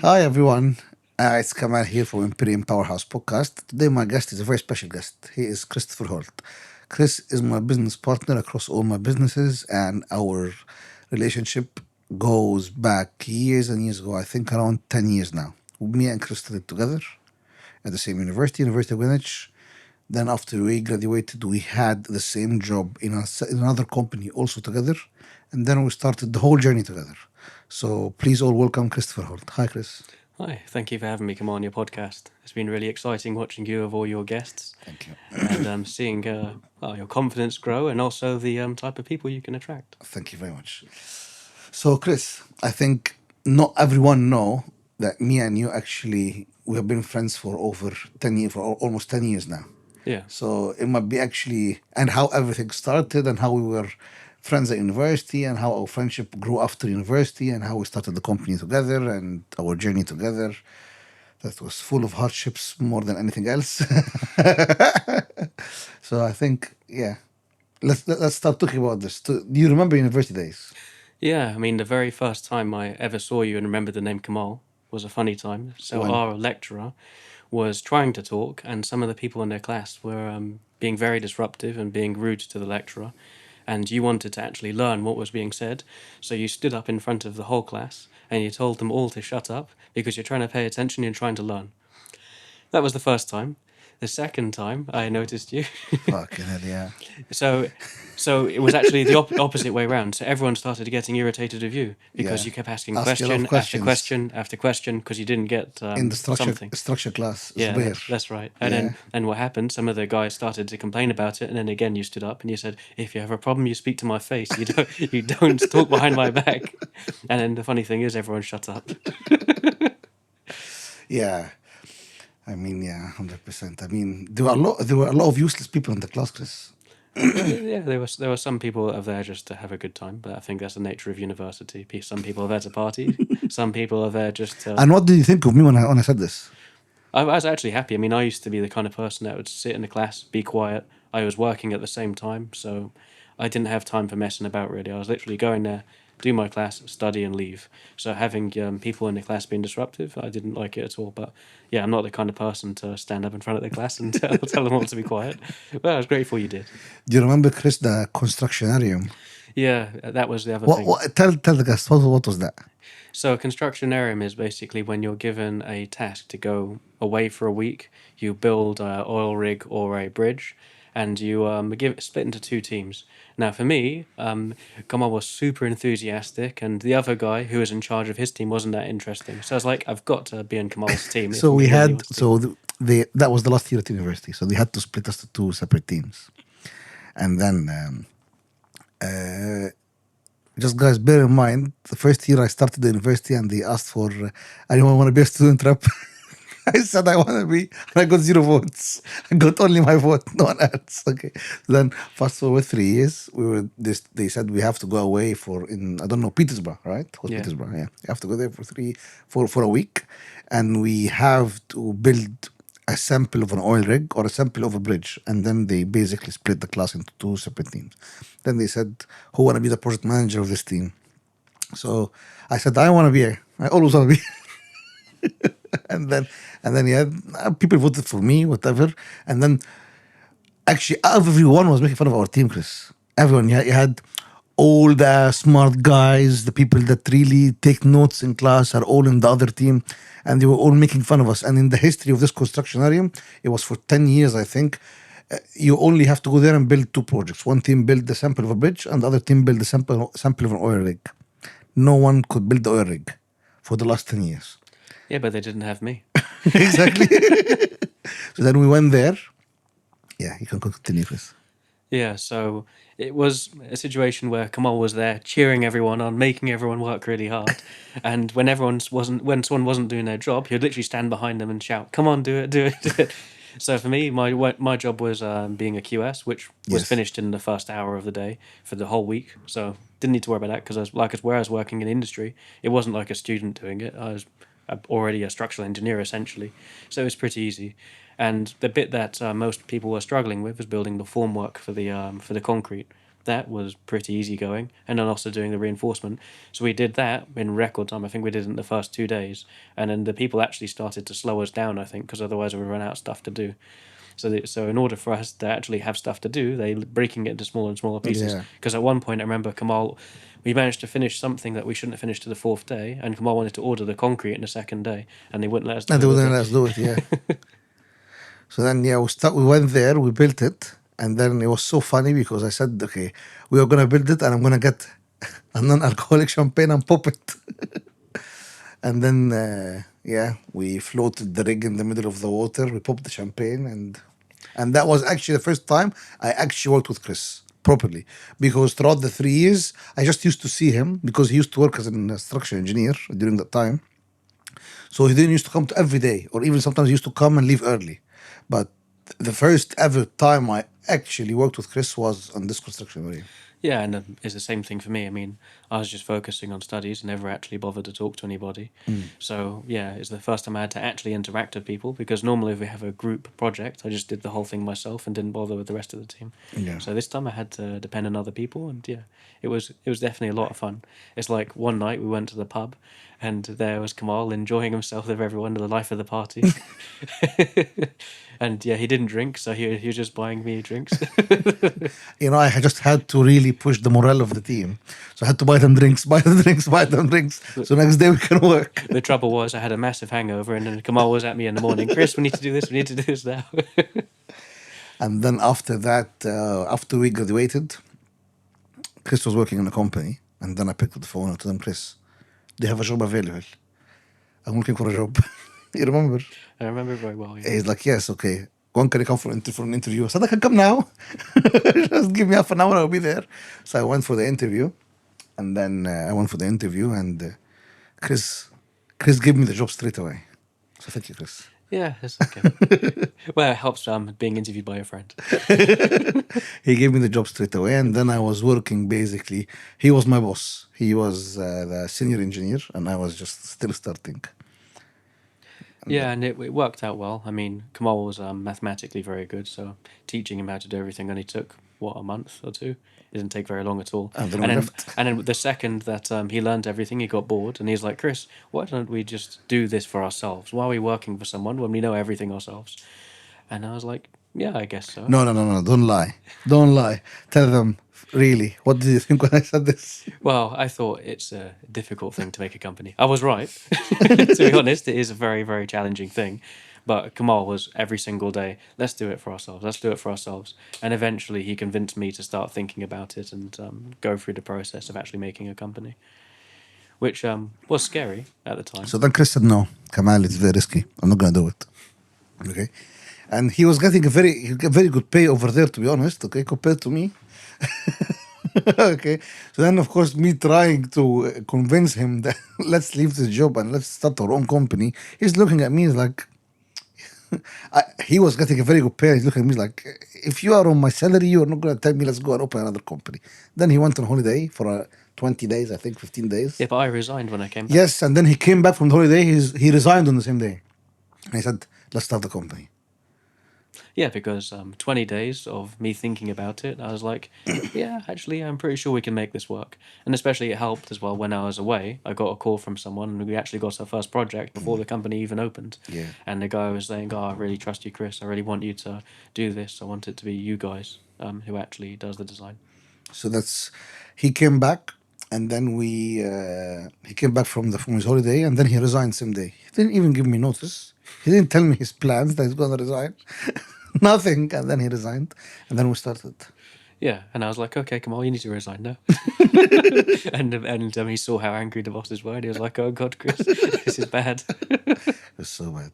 Hi everyone, it's Kamal here from Imperium Powerhouse podcast. Today my guest is a very special guest. He is Christopher Holt. Chris is my business partner across all my businesses, and our relationship goes back years and years ago. I think around 10 years now. Me and Chris studied together at the same university, University of Greenwich. Then after we graduated, we had the same job in another company also together, and then we started the whole journey together. So please all welcome Christopher Holt. Hi, Chris. Hi, thank you for having me come on your podcast. It's been really exciting watching you of all your guests Thank you. and seeing your confidence grow and also the type of people you can attract. Thank you very much. So, Chris, I think not everyone know that me and you actually we have been friends for over 10 years, for almost 10 years now. Yeah, So it might be actually and how everything started and how we were friends at university and how our friendship grew after university and how we started the company together and our journey together. That was full of hardships more than anything else. So I think, yeah, let's start talking about this. Do you remember university days? yeah. I mean, the very first time I ever saw you and remembered the name Kamal was a funny time. So When? our lecturer was trying to talk, and some of the people in their class were being very disruptive and being rude to the lecturer. And you wanted to actually learn what was being said, so you stood up in front of the whole class and you told them all to shut up because you're trying to pay attention and trying to learn. That was the first time. The second time I noticed you. Fucking hell, yeah. so so it was actually the opposite way around. So everyone started getting irritated of you because Yeah. you kept asking Ask a lot of question after questions question after question because you didn't get in the something. structure class. It's Yeah, rare. that's right. And Yeah. then what happened? Some of the guys started to complain about it, and then again you stood up and you said, "If you have a problem, you speak to my face. You don't talk behind my back." And then the funny thing is, everyone shut up. Yeah. I mean, yeah, 100%. I mean, there were a lot of useless people in the class, Chris. Yeah, there were some people are there just to have a good time, but I think that's the nature of university. Some people are there to party. Some people are there just to. And what did you think of me when I said this? I was actually happy. I mean, I used to be the kind of person that would sit in the class, be quiet. I was working at the same time, so I didn't have time for messing about really. I was literally going there, do my class, study, and leave. So having people in the class being disruptive, I didn't like it at all. But yeah, I'm not the kind of person to stand up in front of the class and tell them all to be quiet. But I was grateful you did. Do you remember, Chris, the constructionarium? Yeah, that was the other What, thing. what, tell the guests, what was that? So a constructionarium is basically when you're given a task to go away for a week, you build a oil rig or a bridge, and you give split into two teams. Now for me, Kamal was super enthusiastic, and the other guy who was in charge of his team wasn't that interesting. So I was like, I've got to be in Kamal's team if So I'm we going to be on had, yours team. so that was the last year at university. So they had to split us to two separate teams. And then, just guys, bear in mind, the first year I started the university and they asked for, anyone want to be a student rep? I said I want to be, and I got 0 votes. I got only my vote, no one else. Okay. Then fast forward 3 years, we were this. They said we have to go away for in I don't know Petersburg, right? Or Yeah. Petersburg, yeah. You have to go there for a week, and we have to build a sample of an oil rig or a sample of a bridge, and then they basically split the class into two separate teams. Then they said, "Who want to be the project manager of this team?" So I said, "I want to be. I always want to be." and then yeah, people voted for me, whatever. And then actually everyone was making fun of our team, Chris. Everyone, you had all the smart guys, the people that really take notes in class are all in the other team, and they were all making fun of us. And in the history of this constructionarium, it was for 10 years, I think. You only have to go there and build two projects. One team built the sample of a bridge, and the other team built the sample of an oil rig. No one could build the oil rig for the last 10 years. Yeah, but they didn't have me. Exactly. So then we went there. Yeah, you can continue, Chris. Yeah, so it was a situation where Kamal was there cheering everyone on, making everyone work really hard. And when when someone wasn't doing their job, he'd literally stand behind them and shout, "Come on, do it, do it, do it." So for me, my job was being a QS, which was Yes. finished in the first hour of the day for the whole week. So didn't need to worry about that because where I was working in industry, it wasn't like a student doing it. I was already a structural engineer essentially, so it was pretty easy. And the bit that most people were struggling with was building the formwork for the concrete. that was pretty easy going, and then also doing the reinforcement. So we did that in record time. I think we did it in the first 2 days, and then the people actually started to slow us down, I think, because otherwise we run out of stuff to do. So in order for us to actually have stuff to do, they breaking it into smaller and smaller pieces. Yeah. Because at one point, I remember Kamal, we managed to finish something that we shouldn't have finished to the fourth day, and Kamal wanted to order the concrete in the second day, and they wouldn't let us do And they it. wouldn't let us do it, yeah. So then, yeah, we went there, we built it, and then it was so funny because I said, okay, we are gonna build it, and I'm gonna get a non-alcoholic champagne and pop it. And then, yeah, we floated the rig in the middle of the water. We popped the champagne, and that was actually the first time I actually worked with Chris properly. Because throughout the 3 years, I just used to see him because he used to work as an structural engineer during that time. So he didn't used to come to every day, or even sometimes he used to come and leave early. But the first ever time I actually worked with Chris was on this construction area. Yeah, and it's the same thing for me. I mean, I was just focusing on studies and never actually bothered to talk to anybody. So, yeah, it's the first time I had to actually interact with people, because normally if we have a group project, I just did the whole thing myself and didn't bother with the rest of the team. Yeah. So this time I had to depend on other people, and yeah, it was definitely a lot of fun. It's like one night we went to the pub, and there was Kamal enjoying himself with everyone, the life of the party. And yeah, he didn't drink, so he was just buying me drinks. I just had to really push the morale of the team. So I had to buy them drinks, buy them drinks, buy them drinks. So next day we can work. The trouble was I had a massive hangover, and then Kamal was at me in the morning. Chris, we need to do this. We need to do this now. And then after that, after we graduated, Chris was working in a company. And then I picked up the phone and told him, Chris, do you have a job available? I'm looking for a job. You remember? I remember very well. Yeah. He's like, yes, okay. When can you come for an interview? I said, I can come now. Just give me half an hour, I'll be there. So I went for the interview. And then I went for the interview, and Chris gave me the job straight away. So thank you, Chris. Yeah, it's okay. Well, it helps being interviewed by a friend. He gave me the job straight away, and then I was working basically. He was my boss. He was the senior engineer, and I was just still starting. Yeah, and it worked out well. I mean, Kamal was mathematically very good, so teaching him how to do everything only took, what, a month or two? It didn't take very long at all. And then we left. And then the second that he learned everything, he got bored, and he's like, Chris, why don't we just do this for ourselves? Why are we working for someone when we know everything ourselves? And I was like, yeah, I guess so. No, don't lie. Don't lie. Tell them, really, what did you think when I said this? Well, I thought it's a difficult thing to make a company. I was right. To be honest, it is a very, very challenging thing. But Kamal was every single day, let's do it for ourselves, let's do it for ourselves. And eventually he convinced me to start thinking about it and go through the process of actually making a company, which was scary at the time. So then Chris said, no, Kamal, it's very risky. I'm not going to do it. Okay. And he was getting a very good pay over there, to be honest, okay, compared to me. Okay. So then, of course, me trying to convince him that let's leave this job and let's start our own company, he's looking at me like, he was getting a very good pay. He's looking at me like, if you are on my salary, you're not going to tell me let's go and open another company. Then he went on holiday for 20 days, I think, 15 days. Yeah, but I resigned when I came back. Yes, and then he came back from the holiday. He resigned on the same day. And he said, let's start the company. Yeah, because 20 days of me thinking about it, I was like, yeah, actually, I'm pretty sure we can make this work. And especially it helped as well when I was away. I got a call from someone, and we actually got our first project before the company even opened. Yeah. And the guy was saying, oh, I really trust you, Chris. I really want you to do this. I want it to be you guys who actually does the design. So he came back, and then he came back from his holiday, and then he resigned same day. He didn't even give me notice. He didn't tell me his plans that he's going to resign. Nothing. And then he resigned, and then we started. Yeah, and I was like, okay, Kamal, you need to resign now. and he saw how angry the bosses were, and he was like, oh God, Chris, this is bad. It's so bad.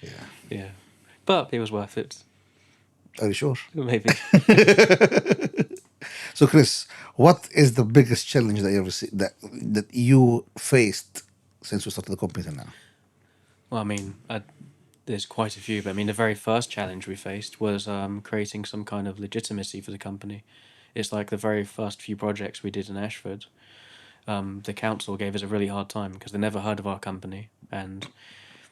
Yeah. Yeah, but it was worth it. Are you sure? Maybe. So, Chris, what is the biggest challenge that you ever see that you faced since we started the company till now? Well, I mean, there's quite a few, but I mean, the very first challenge we faced was creating some kind of legitimacy for the company. It's like the very first few projects we did in Ashford. The council gave us a really hard time because they never heard of our company, and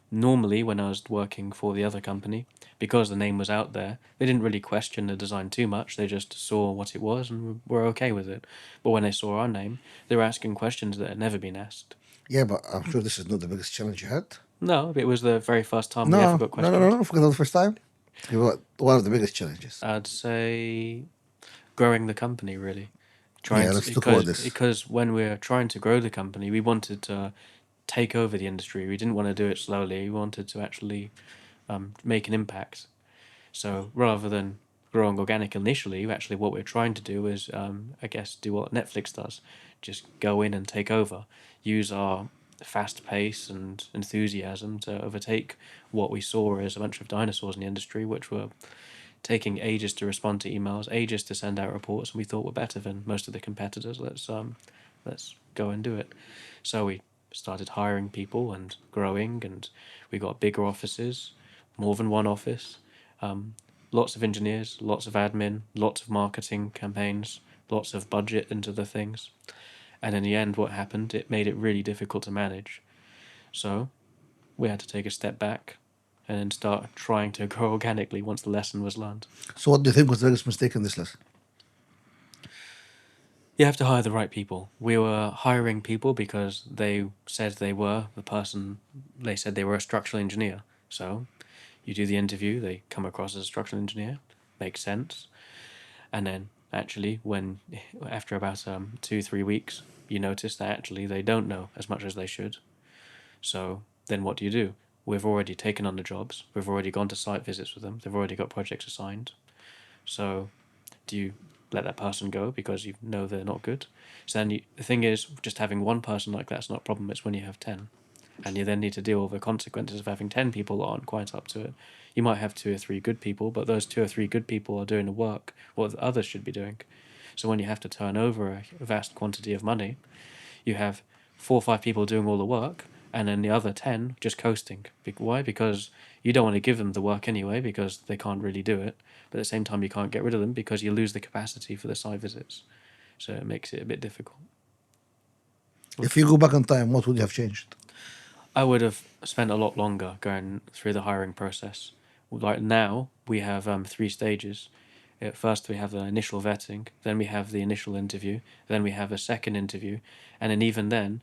Normally, when I was working for the other company, because the name was out there, they didn't really question the design too much. They just saw what it was and were okay with it. But when they saw our name, they were asking questions that had never been asked. Yeah, but I'm sure this is not the biggest challenge you had. No, it was the very first time we ever No, got no, no, no, questioned. no. Forget that the first time. You were one of the biggest challenges. I'd say growing the company, really. Yeah, Trying to, let's talk about this. because when we were trying to grow the company, we wanted to take over the industry. We didn't want to do it slowly. We wanted to actually make an impact. So rather than growing organic initially, actually what we're trying to do is, I guess, do what Netflix does: just go in and take over, use our fast pace and enthusiasm to overtake what we saw as a bunch of dinosaurs in the industry, which were taking ages to respond to emails, ages to send out reports, and we thought we're better than most of the competitors. Let's go and do it. So we started hiring people and growing, and we got bigger offices, more than one office, lots of engineers, lots of admin, lots of marketing campaigns, lots of budget into the things. And in the end, what happened? It made it really difficult to manage. So we had to take a step back and then start trying to grow organically once the lesson was learned. So, what do you think was the biggest mistake in this lesson? You have to hire the right people. We were hiring people because they said they were the person, they said they were a structural engineer. So you do the interview, they come across as a structural engineer, makes sense. And then actually, when after about 2-3 weeks, you notice that actually they don't know as much as they should. So then what do? We've already taken on the jobs, we've already gone to site visits with them, they've already got projects assigned. So do you let that person go because you know they're not good? So then the thing is, just having one person like that's not a problem. It's when you have 10, and you then need to deal with the consequences of having 10 people that aren't quite up to it. You might have 2 or 3 good people, but those 2 or 3 good people are doing the work what the others should be doing. So when you have to turn over a vast quantity of money, you have 4 or 5 people doing all the work, and then the other 10 just coasting. Why? Because you don't want to give them the work anyway because they can't really do it. But at the same time, you can't get rid of them because you lose the capacity for the site visits. So it makes it a bit difficult. If you go back in time, what would you have changed? I would have spent a lot longer going through the hiring process. Like now, we have 3 stages. At first, we have the initial vetting, then we have the initial interview, then we have a second interview, and then even then,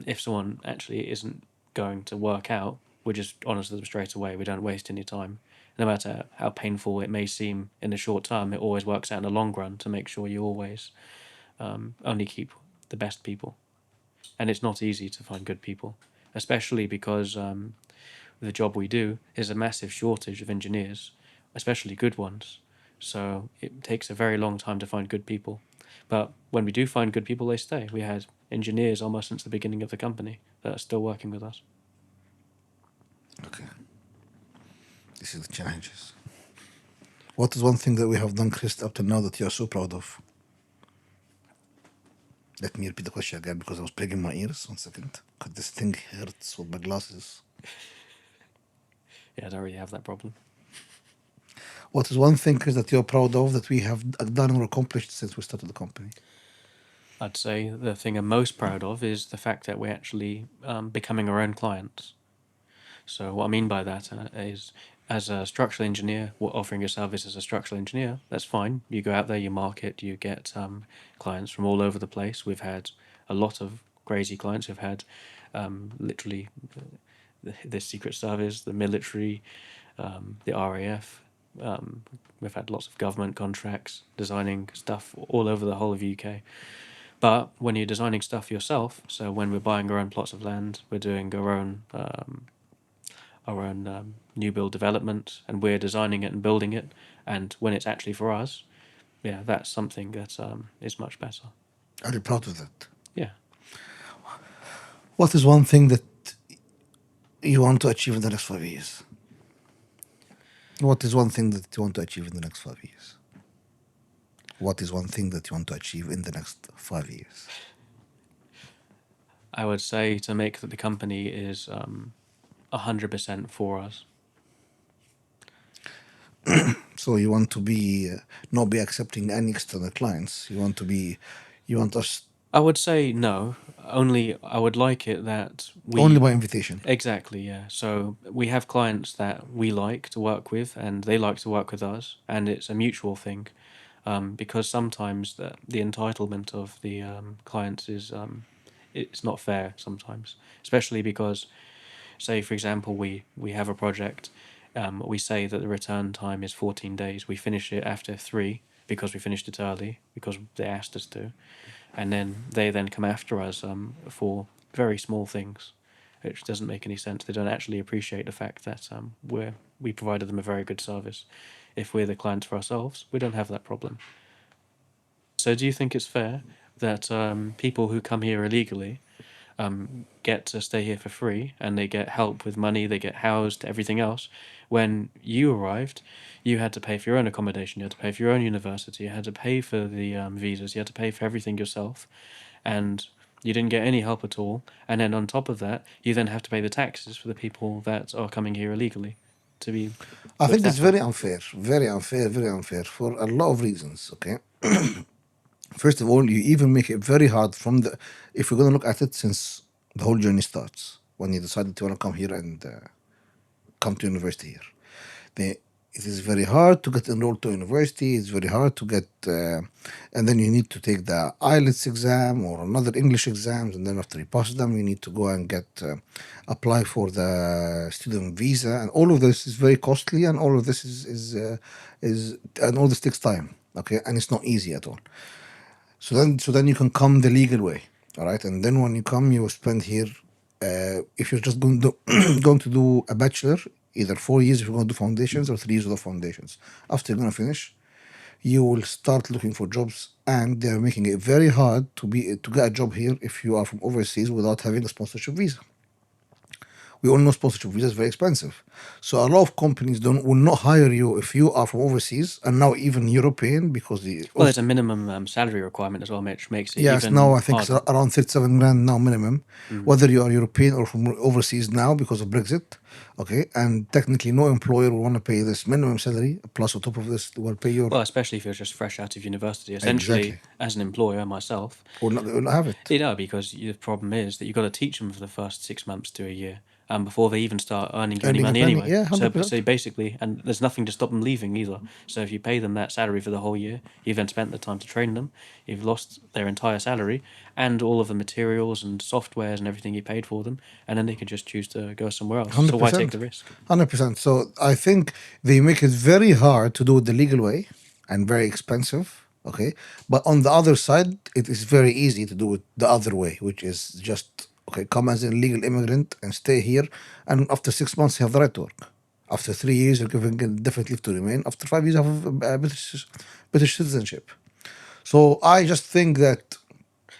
if someone actually isn't going to work out, we're just honest with them straight away. We don't waste any time. No matter how painful it may seem in the short term, it always works out in the long run to make sure you always only keep the best people. And it's not easy to find good people, especially because the job we do is a massive shortage of engineers, especially good ones. So it takes a very long time to find good people. But when we do find good people, they stay. We had engineers almost since the beginning of the company that are still working with us. Okay. This is the challenges. What is one thing that we have done, Chris, up to now that you are so proud of? Let me repeat the question again because I was plugging my ears. 1 second. Because this thing hurts with my glasses. Yeah, I don't really have that problem. What is one thing, Chris, that you're proud of that we have done or accomplished since we started the company? I'd say the thing I'm most proud of is the fact that we're actually becoming our own clients. So what I mean by that is, as a structural engineer, offering your service as a structural engineer, that's fine. You go out there, you market, you get clients from all over the place. We've had a lot of crazy clients. We've had literally the Secret Service, the military, the RAF. We've had lots of government contracts, designing stuff all over the whole of UK. But when you're designing stuff yourself, so when we're buying our own plots of land, we're doing our own new build development, and we're designing it and building it. And when it's actually for us, yeah, that's something that is much better. Are you proud of that? Yeah, What is one thing that you want to achieve in the next 5 years? What is one thing that you want to achieve in the next 5 years? What is one thing that you want to achieve in the next 5 years? I would say to make that the company is 100% for us. So you want to be not be accepting any external clients. You want us. I would say no. only I would like it that Only we by invitation. exactly, yeah. So we have clients that we like to work with, and they like to work with us, and it's a mutual thing. Because sometimes the entitlement of the clients is it's not fair sometimes, especially because, say for example, we have a project, we say that the return time is 14 days. We finish it after 3 because we finished it early because they asked us to, and then they then come after us for very small things, which doesn't make any sense. They don't actually appreciate the fact that we provided them a very good service. If we're the clients for ourselves, we don't have that problem. So, do you think it's fair that people who come here illegally get to stay here for free and they get help with money, they get housed, everything else? When you arrived, you had to pay for your own accommodation, you had to pay for your own university, you had to pay for the visas, you had to pay for everything yourself, and you didn't get any help at all. And then on top of that, you then have to pay the taxes for the people that are coming here illegally to be I looked think it's after. very unfair, very unfair, very unfair for a lot of reasons. Okay, first of all, you even make it very hard from the, if you're going to look at it since the whole journey starts, when you decided to want to come here and come to university here. It is very hard to get enrolled to university. It's very hard to get, and then you need to take the IELTS exam or another English exams, and then after you pass them, you need to go and get apply for the student visa, and all of this is very costly, and all of this is and all this takes time. Okay, and it's not easy at all. So then you can come the legal way, all right. And then when you come, you will spend here. If you're just going to going to do a bachelor, either 4 years if you're going to do foundations or 3 years of foundations. After you're going to finish, you will start looking for jobs, and they're making it very hard to get a job here if you are from overseas without having a sponsorship visa. We all know sponsorship visa is very expensive. So a lot of companies will not hire you if you are from overseas, and now even European, because Well, there's a minimum salary requirement as well, which makes it yes, now even I think it's harder. around 37 grand now minimum, whether you are European or from overseas now because of Brexit. Okay, and technically no employer will want to pay this minimum salary, plus on top of this will pay your, Well, especially if you're just fresh out of university. Essentially, exactly, as an employer myself, will not have it. because the problem is that you've got to teach them for the first 6 months to a year before they even start earning you any Earning a money penny, anyway. yeah, So, 100%. so basically, and there's nothing to stop them leaving either. So if you pay them that salary for the whole year, you've then spent the time to train them, you've lost their entire salary and all of the materials and softwares and everything you paid for them, and then they could just choose to go somewhere else. So why take 100%. the risk? 100%. So I think they make it very hard to do it the legal way and very expensive. Okay. But on the other side, it is very easy to do it the other way, which is just, okay, come as an illegal immigrant and stay here. And after 6 months, you have the right to work. After 3 years, you're given definite leave to remain. After 5 years, you have British citizenship. So I just think that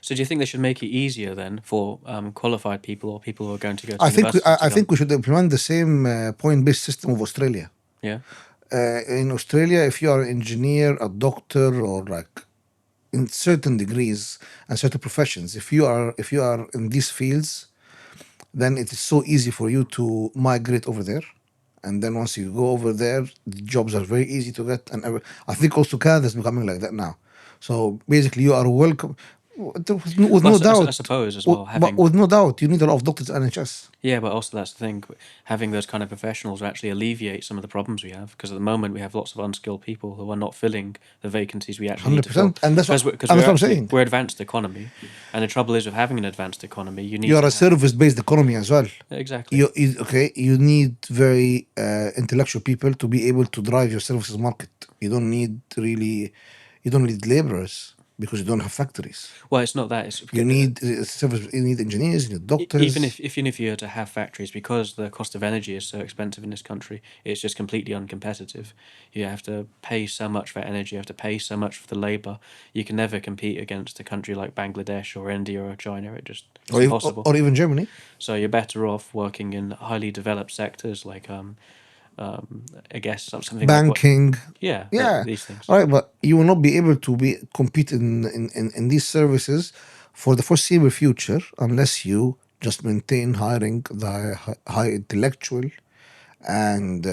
So do you think they should make it easier then for qualified people or people who are going to go to university to I come? think we should implement the same point-based system of Australia. Yeah. In Australia, if you are an engineer, a doctor, or like in certain degrees and certain professions, if you are in these fields, then it is so easy for you to migrate over there. And then once you go over there, the jobs are very easy to get. And I think also Canada is becoming like that now. So basically, you are welcome. With Well, no I doubt, suppose as well but having with no doubt, you need a lot of doctors at NHS. yeah, but also that's the thing, having those kind of professionals will actually alleviate some of the problems we have because at the moment we have lots of unskilled people who are not filling the vacancies we actually need Hundred to fill percent, and that's what because and we're that's what I'm actually saying. we're advanced economy, and the trouble is with having an advanced economy, you You need are to a have service-based economy as well. exactly. Okay, you need very intellectual people to be able to drive your services market. You don't need laborers because you don't have factories. Well, it's not that. It's You need service. You need engineers. You need doctors. even if you were to have factories, because the cost of energy is so expensive in this country, it's just completely uncompetitive. You have to pay so much for energy, you have to pay so much for the labor. You can never compete against a country like Bangladesh or India or China. It's impossible. Or even Germany. So you're better off working in highly developed sectors like I guess something like what Banking. yeah, Yeah, these things. all right, but you will not be able to be compete in these services for the foreseeable future unless you just maintain hiring the high intellectual and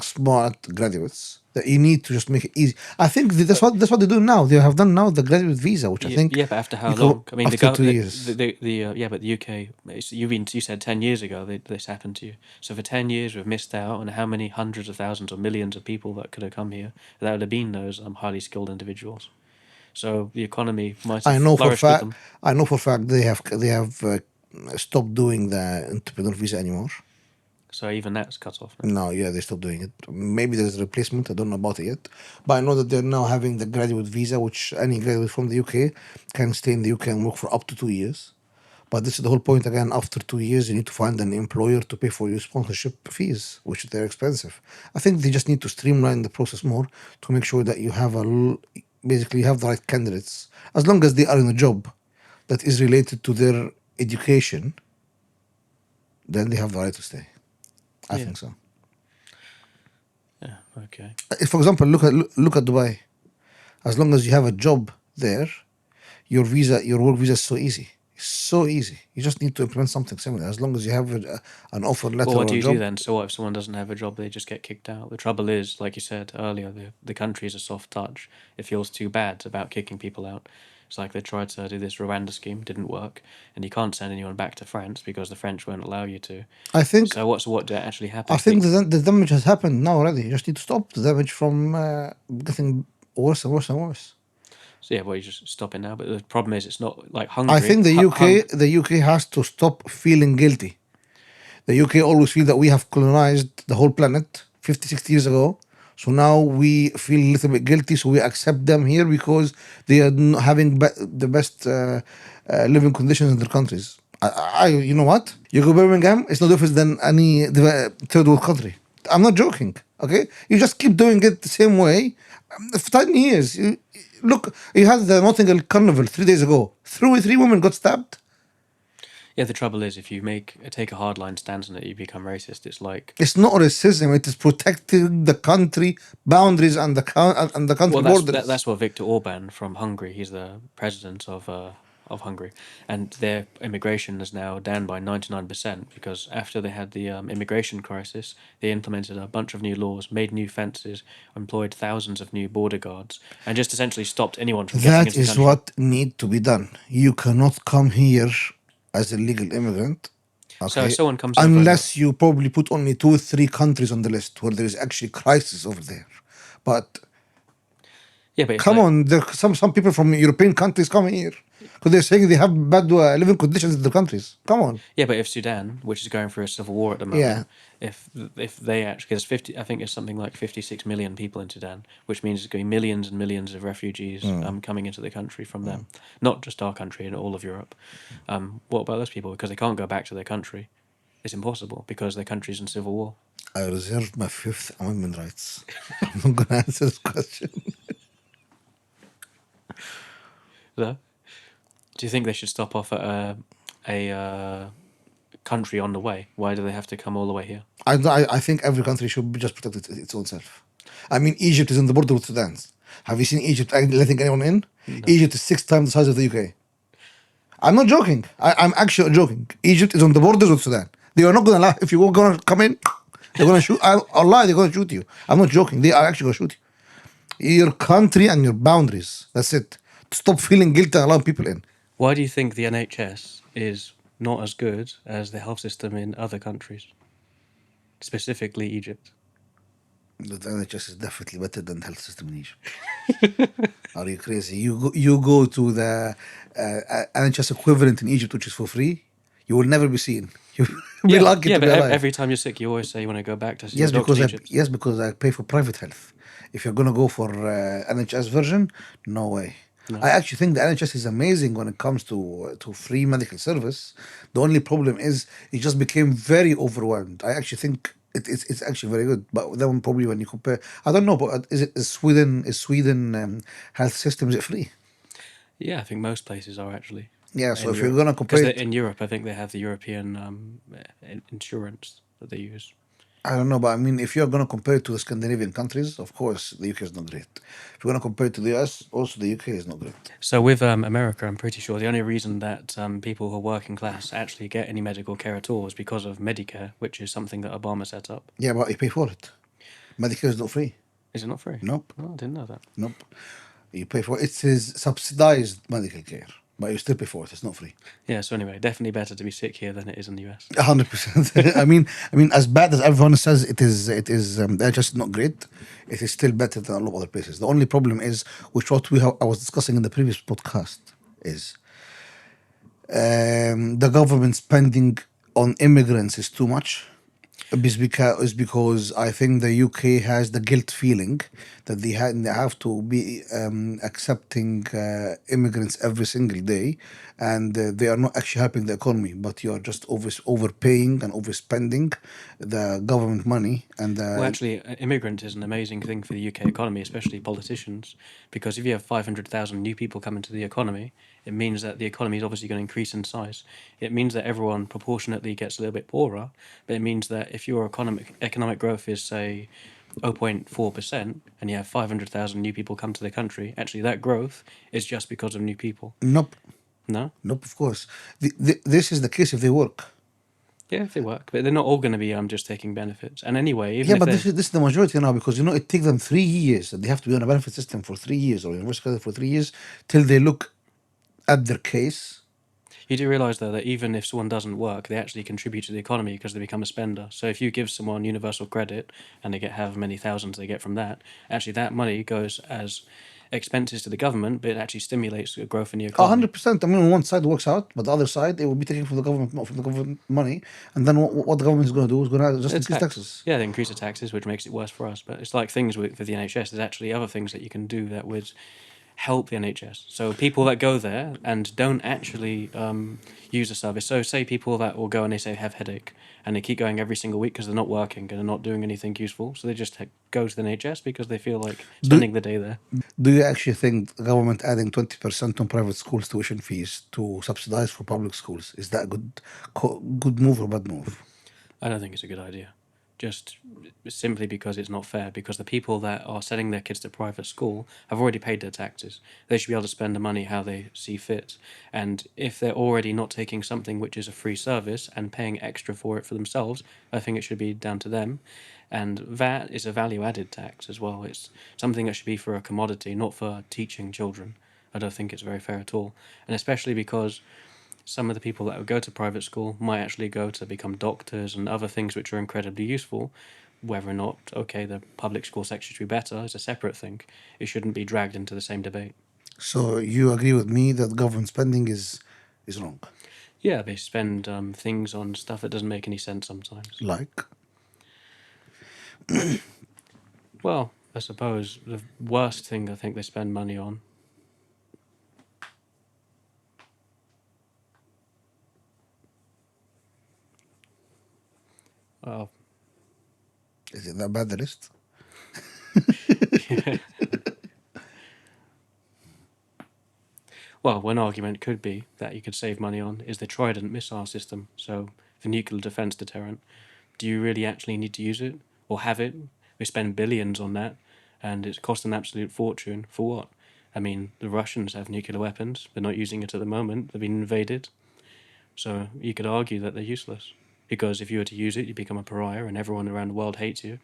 smart graduates. That you need to just make it easy. I think that's what they do now. They have done now the graduate visa, which I think Yeah, but after how you go long? I mean, after 2 years. yeah, but the UK. You said 10 years ago this happened to you. So for 10 years we've missed out on how many hundreds of thousands or millions of people that could have come here. That would have been those highly skilled individuals. So the economy might I have know for flourished with fact. them. I know for fact they have stopped doing the entrepreneur visa anymore. So even that's cut off, right? No, yeah, they stopped doing it. Maybe there's a replacement. I don't know about it yet, but I know that they're now having the graduate visa, which any graduate from the UK can stay in the UK and work for up to 2 years. But this is the whole point again. After 2 years, you need to find an employer to pay for your sponsorship fees, which they're expensive. I think they just need to streamline the process more to make sure that you have basically you have the right candidates. As long as they are in a job that is related to their education, then they have the right to stay. I Yeah. think so. Yeah. Okay. For example, look at Dubai. As long as you have a job there, your work visa is so easy. It's so easy. You just need to implement something similar. As long as you have an offer letter Well, what or do a you do job. then? So what if someone doesn't have a job? They just get kicked out. The trouble is, like you said earlier, the country is a soft touch. It feels too bad about kicking people out. It's like they tried to do this Rwanda scheme, didn't work, and you can't send anyone back to France because the French won't allow you to. I think So what did actually happen? I think the damage has happened now already. You just need to stop the damage from getting worse and worse and worse. So yeah, well, you just stop it now. But the problem is, it's not like I Hungary. think the UK has to stop feeling guilty. The UK always feel that we have colonized the whole planet 50, 60 years ago. So now we feel a little bit guilty. So we accept them here because they are having the best living conditions in their countries. You know what? You go Birmingham, it's no different than any third world country. I'm not joking. Okay, you just keep doing it the same way. For 10 years, look, you had the Notting Hill Carnival 3 days ago. Three women got stabbed. Yeah, the trouble is, if you take a hardline stance on it, you become racist. It's like It's not racism. It is protecting the country boundaries and the country borders. that's what Viktor Orban from Hungary. He's the president of Hungary, and their immigration is now down by 99% because after they had the immigration crisis, they implemented a bunch of new laws, made new fences, employed thousands of new border guards, and just essentially stopped anyone from getting That into the is country. what need to be done. You cannot come here as a legal immigrant, So if okay? someone comes over, Unless you probably put only 2 or 3 countries on the list where there is actually crisis over there. But yeah, but it's come like, on, there some people from European countries come here because they're saying they have bad living conditions in their countries. Come on. yeah, but if Sudan, which is going through a civil war at the Yeah. moment, if they actually, there's 50, I think it's something like 56 million people in Sudan, which means there's going to be millions and millions of refugees coming into the country from them, not just our country and all of Europe. What about those people? Because they can't go back to their country. It's impossible because their country's in civil war. I reserve my Fifth Amendment rights. I'm not gonna answer this question. So, do you think they should stop off at a country on the way? Why do they have to come all the way here? I think every country should just protect its own self. I mean, Egypt is on the border with Sudan. Have you seen Egypt letting anyone in? No. Egypt is 6 times the size of the UK. I'm not joking. I'm actually joking. Egypt is on the borders with Sudan. They are not gonna lie. If you're gonna come in, they're gonna shoot. I'll lie. They're gonna shoot you. I'm not joking. They are actually gonna shoot you. Your country and your boundaries. That's it. Stop feeling guilty and allowing people in. Why do you think the NHS is not as good as the health system in other countries, specifically Egypt? The NHS is definitely better than the health system in Egypt. Are you crazy? You go to the NHS equivalent in Egypt, which is for free. You will never be seen. You'll be lucky yeah, to but be alive. every time you're sick, you always say you want to go back to see Yes, your doctor in Egypt. yes, because I pay for private health. If you're gonna go for NHS version, no way. No. I actually think the NHS is amazing when it comes to free medical service. The only problem is it just became very overwhelmed. I actually think it's actually very good. But then probably when you compare, I don't know, but is Sweden health system, is it free? Yeah, I think most places are actually. Yeah. So in if you're Europe. gonna compare Because it, in Europe, I think they have the European insurance that they use. I don't know, but I mean, if you're gonna compare it to the Scandinavian countries, of course the UK is not great. If you're gonna compare it to the US, also the UK is not great. So with America, I'm pretty sure the only reason that people who are working class actually get any medical care at all is because of Medicare, which is something that Obama set up. Yeah, but you pay for it. Medicare is not free. Is it not free? Nope. Oh, I didn't know that. Nope. You pay for it. It is subsidized medical care, but you still pay for it. It's not free. Yeah. So anyway, definitely better to be sick here than it is in the US. 100%. I mean, as bad as everyone says it is, they're just not great. It is still better than a lot of other places. The only problem is, which what I was discussing in the previous podcast, is the government spending on immigrants is too much. Is because I think the UK has the guilt feeling that they have to be accepting immigrants every single day, and they are not actually helping the economy. But you are just overpaying and overspending the government money, and Well, actually, immigrant is an amazing thing for the UK economy, especially politicians, because if you have 500,000 new people come into the economy, it means that the economy is obviously going to increase in size. It means that everyone proportionately gets a little bit poorer, but it means that if your economic growth is, say, 0.4%, and you have 500,000 new people come to the country, actually that growth is just because of new people. nope, No? nope. Of course, this is the case if they work. Yeah, if they work, but they're not all going to be just taking benefits. And anyway, even Yeah, if but they're this is the majority now, because it takes them 3 years. They have to be on a benefit system for 3 years, or universal credit for 3 years, till they look at their case. You do realise, though, that even if someone doesn't work, they actually contribute to the economy because they become a spender. So if you give someone universal credit and they get however many thousands they get from that, actually that money goes as expenses to the government, but it actually stimulates growth in the economy. 100%. I mean, on one side works out, but the other side they will be taking from the government money, and then what the government is going to do is going to just It's increase tax. taxes. Yeah, they increase the taxes, which makes it worse for us. But it's like things with the NHS. There's actually other things that you can do that would help the NHS. So people that go there and don't actually use the service. So say people that will go and they say have headache and they keep going every single week because they're not working and they're not doing anything useful. So they just go to the NHS because they feel like Do spending the day there. Do you actually think the government adding 20% on private schools tuition fees to subsidize for public schools, is that good move or bad move? I don't think it's a good idea. Just simply because it's not fair, because the people that are sending their kids to private school have already paid their taxes. They should be able to spend the money how they see fit. And if they're already not taking something which is a free service and paying extra for it for themselves, I think it should be down to them. And VAT is a value added tax as well. It's something that should be for a commodity, not for teaching children. I don't think it's very fair at all. And especially because some of the people that would go to private school might actually go to become doctors and other things which are incredibly useful. Whether or not, okay, the public school sector should be better is a separate thing. It shouldn't be dragged into the same debate. So you agree with me that government spending is wrong? Yeah, they spend things on stuff that doesn't make any sense sometimes. Like, Well, I suppose the worst thing I think they spend money on. Well, is it that bad, the list? well, one argument could be that you could save money on is the Trident missile system, so the nuclear defense deterrent. Do you really actually need to use it or have it? We spend billions on that, and it's cost an absolute fortune for what? I mean, the Russians have nuclear weapons. They're not using it at the moment. They've been invaded. So you could argue that they're useless. Because if you were to use it, you become a pariah and everyone around the world hates you.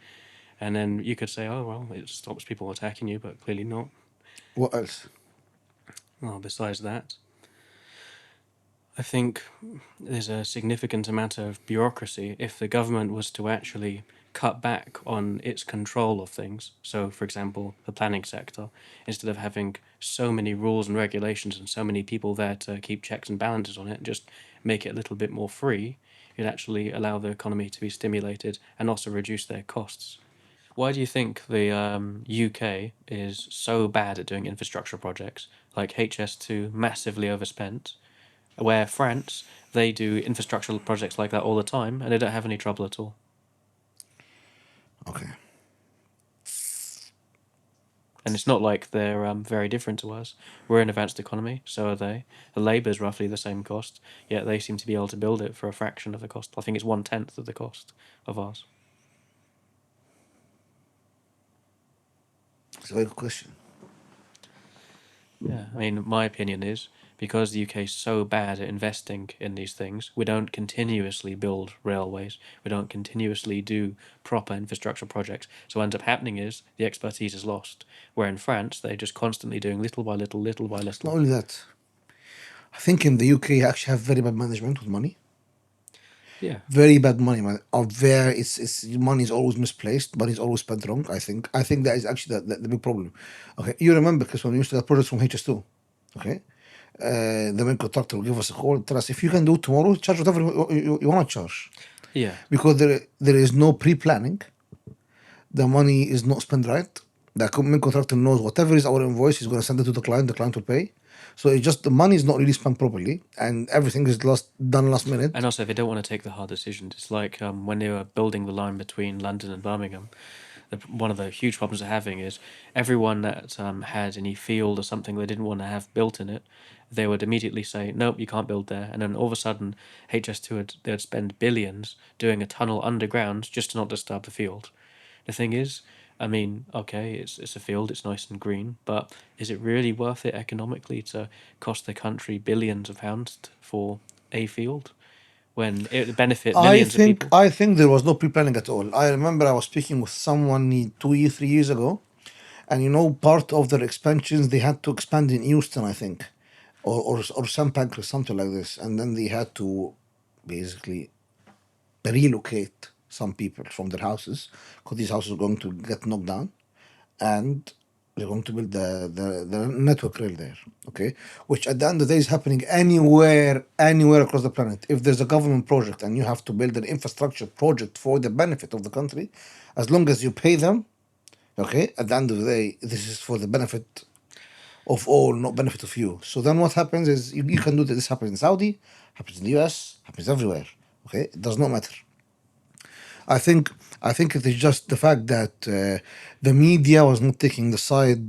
And then you could say, oh, well, it stops people attacking you, but clearly not. What else? Well, besides that, I think there's a significant amount of bureaucracy if the government was to actually cut back on its control of things. So, for example, the planning sector, instead of having so many rules and regulations and so many people there to keep checks and balances on it, just make it a little bit more free, it'd actually allow the economy to be stimulated and also reduce their costs. Why do you think the UK is so bad at doing infrastructure projects? Like HS2 massively overspent, where France, they do infrastructural projects like that all the time and they don't have any trouble at all. Okay. And it's not like they're very different to us. We're an advanced economy, so are they. The labour is roughly the same cost, yet they seem to be able to build it for a fraction of the cost. I think it's 1/10 of the cost of ours. It's a very good question. Yeah, I mean, my opinion is because the UK is so bad at investing in these things, we don't continuously build railways. We don't continuously do proper infrastructure projects. So what ends up happening is the expertise is lost. Where in France, they're just constantly doing little by little, little by Not little. only that, I think in the UK you actually have very bad management with money. Yeah. Very bad money, man. Out there, it's money is always misplaced. Money is always spent wrong. I think that is actually the big problem. Okay, you remember because when we used to get projects from HS2, okay, the main contractor will give us a call, tell us if you can do it tomorrow, charge whatever you want to charge, Yeah. because there is no pre-planning. The money is not spent right. The main contractor knows whatever is our invoice, he's going to send it to the client. The client will pay. So it's just the money is not really spent properly, and everything is done last minute. And also, they don't want to take the hard decisions. It's like when they were building the line between London and Birmingham. One of the huge problems they're having is everyone that had any field or something they didn't want to have built in it, they would immediately say, nope, you can't build there. And then all of a sudden, HS2 they'd spend billions doing a tunnel underground just to not disturb the field. The thing is, I mean, okay, it's a field, it's nice and green, but is it really worth it economically to cost the country billions of pounds for a field when it would benefit I millions of think people? I think there was no pre-planning at all. I remember I was speaking with someone 2 years, 3 years ago, and part of their expansions they had to expand in Houston, I think, or St. Pancras, something like this, and then they had to basically relocate some people from their houses because these houses are going to get knocked down, and they're going to build the network rail there, okay? Which at the end of the day is happening anywhere across the planet. If there's a government project and you have to build an infrastructure project for the benefit of the country, as long as you pay them, okay, at the end of the day, this is for the benefit of all, not benefit of you. So then what happens is you can do that. This happens in Saudi, happens in the US, happens everywhere, okay? It does not matter. I think it is just the fact that the media was not taking the side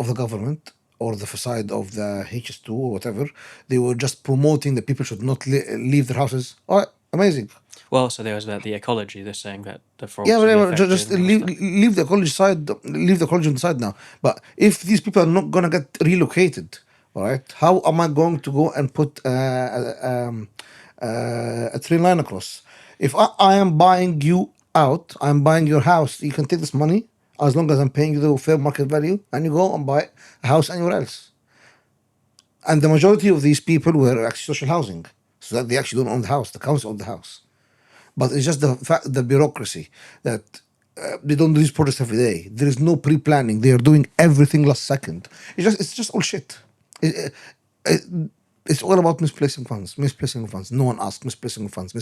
of the government or the side of the HS2 or whatever. They were just promoting that people should not leave their houses. Oh, amazing. Well, also there was about the ecology. They're saying that the Yeah, frogs will be affected just and all that leave, stuff. leave the college side, leave the college on the side now. But if these people are not gonna get relocated, all right, how am I going to go and put a train line across? If I am buying you out, I'm buying your house. You can take this money as long as I'm paying you the fair market value, and you go and buy a house anywhere else. And the majority of these people were actually social housing, so that they actually don't own the house. The council owned the house. But it's just the fact, the bureaucracy that they don't do these projects every day. There is no pre-planning. They are doing everything last second. It's just all shit. It, it's all about misplacing funds. No one asks. Misplacing funds.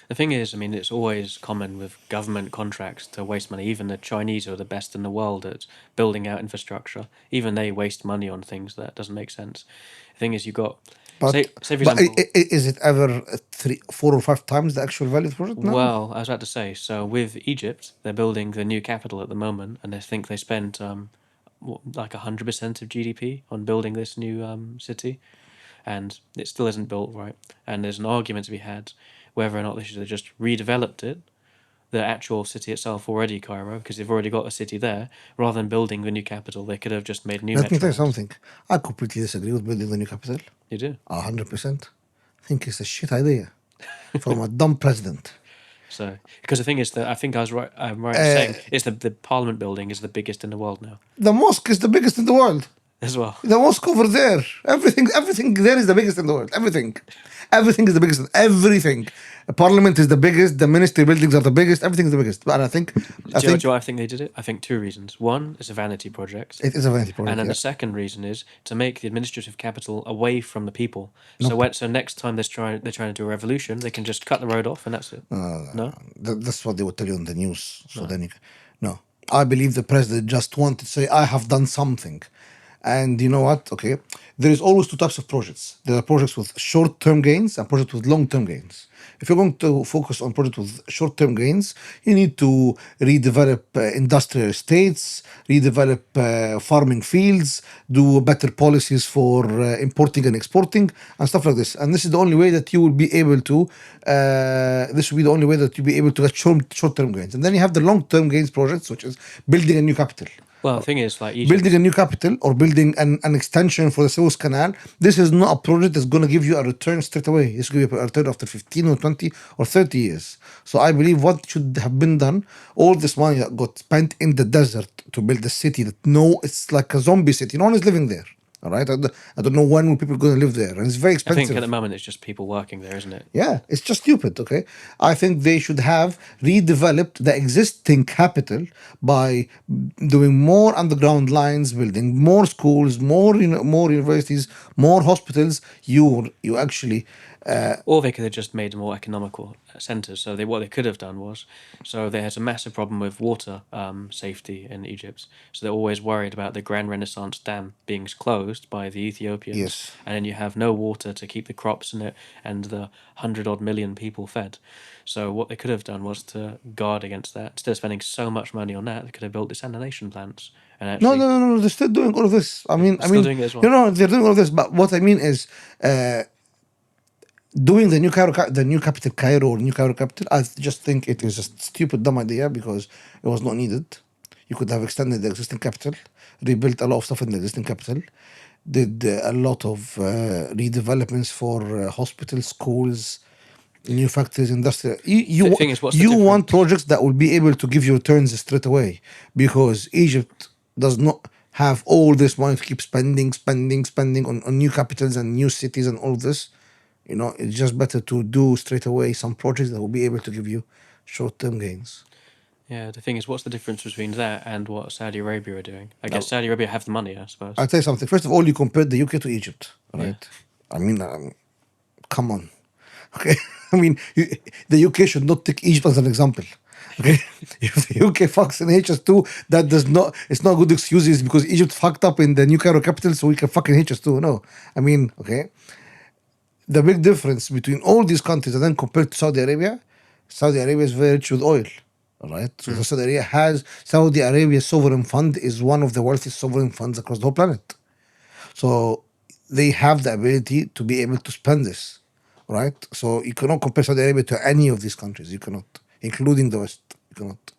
The thing is, I mean, it's always common with government contracts to waste money. Even the Chinese are the best in the world at building out infrastructure. Even they waste money on things that doesn't make sense. The thing is, you got But say for example. is it ever 4 or 5 times the actual value of the project? No. Well, I was about to say, so with Egypt, they're building the new capital at the moment, and I think they spent like 100% of GDP on building this new city, and it still isn't built right. And there's an argument to be had whether or not they should have just redeveloped it, the actual city itself already Cairo, because they've already got a city there, rather than building the new capital. They could have just made new Let me metro tell you lines. something. I completely disagree with building the new capital. You do. 100%. I think it's a shit idea from a dumb president. So, because the thing is that I think I'm right in Uh, saying it's the Parliament building is the biggest in the world now the mosque is the biggest in the world. as well. The mosque over there. Everything there is the biggest in the world. Everything is the biggest. Everything. The parliament is the biggest. The ministry buildings are the biggest. Everything is the biggest. But I think Do you know why I think they did it? I think two reasons. One, it's a vanity project. it is a vanity And project. then Yeah. the second reason is to make the administrative capital away from the people. Nope. So next time they're trying to do a revolution, they can just cut the road off and that's it. No? That's what they would tell you on the news. So then no. I believe the president just wanted to say, I have done something. And you know what? Okay. There is always two types of projects. There are projects with short-term gains and projects with long-term gains. If you're going to focus on projects with short-term gains, you need to redevelop industrial estates, redevelop farming fields, do better policies for importing and exporting, and stuff like this. And this is the only way that you will be able to. This will be the only way that you'll be able to get short-term gains. And then you have the long-term gains projects, which is building a new capital. Well, the thing is, like Egypt, Building a new capital or building an extension for the Suez Canal, this is not a project that's going to give you a return straight away. It's going to give you a return after 15 or 20 or 30 years. So I believe what should have been done, all this money that got spent in the desert to build a city that it's like a zombie city. No one is living there. All right. I don't know when people going to live there. And it's very I think expensive. at the moment it's just people working there, isn't it? Yeah, it's just stupid, okay? I think they should have redeveloped the existing capital by doing more underground lines, building more schools, more universities, more hospitals. You actually Or they could have just made more economical centres. So what they could have done was, so they had a massive problem with water safety in Egypt. So they're always worried about the Grand Renaissance Dam being closed by the Ethiopians, yes. and then you have no water to keep the crops in it and the 100 odd million people fed. So what they could have done was to guard against that. Instead of spending so much money on that, they could have built desalination plants and No, actually no, no, no. They're still doing all of this. still doing it as well. you know, they're doing all of this. But what I mean is, doing the new capital Cairo or new Cairo capital, I just think it is a stupid, dumb idea because it was not needed. You could have extended the existing capital, rebuilt a lot of stuff in the existing capital, did a lot of redevelopments for hospitals, schools, new factories, industrial. The thing is, what's the You difference? want projects that will be able to give you returns straight away because Egypt does not have all this money to keep spending on new capitals and new cities and all this. You know, it's just better to do straight away some projects that will be able to give you short-term gains. Yeah, the thing is, what's the difference between that and what Saudi Arabia are doing? I Now, guess Saudi Arabia have the money, I suppose. I'll tell you something. First of all, you compared the UK to Egypt, right? Yeah. I mean, come on. Okay. I mean, the UK should not take Egypt as an example. Okay. If the UK fucks in HS2, that does not, it's not good excuses because Egypt fucked up in the new Cairo capital, so we can fuck in HS2. No. I mean, okay. The big difference between all these countries and then compared to Saudi Arabia is very rich with oil. All right. So Saudi Arabia's sovereign fund is one of the wealthiest sovereign funds across the whole planet. So they have the ability to be able to spend this. Right? So you cannot compare Saudi Arabia to any of these countries. You cannot, including the West. You cannot.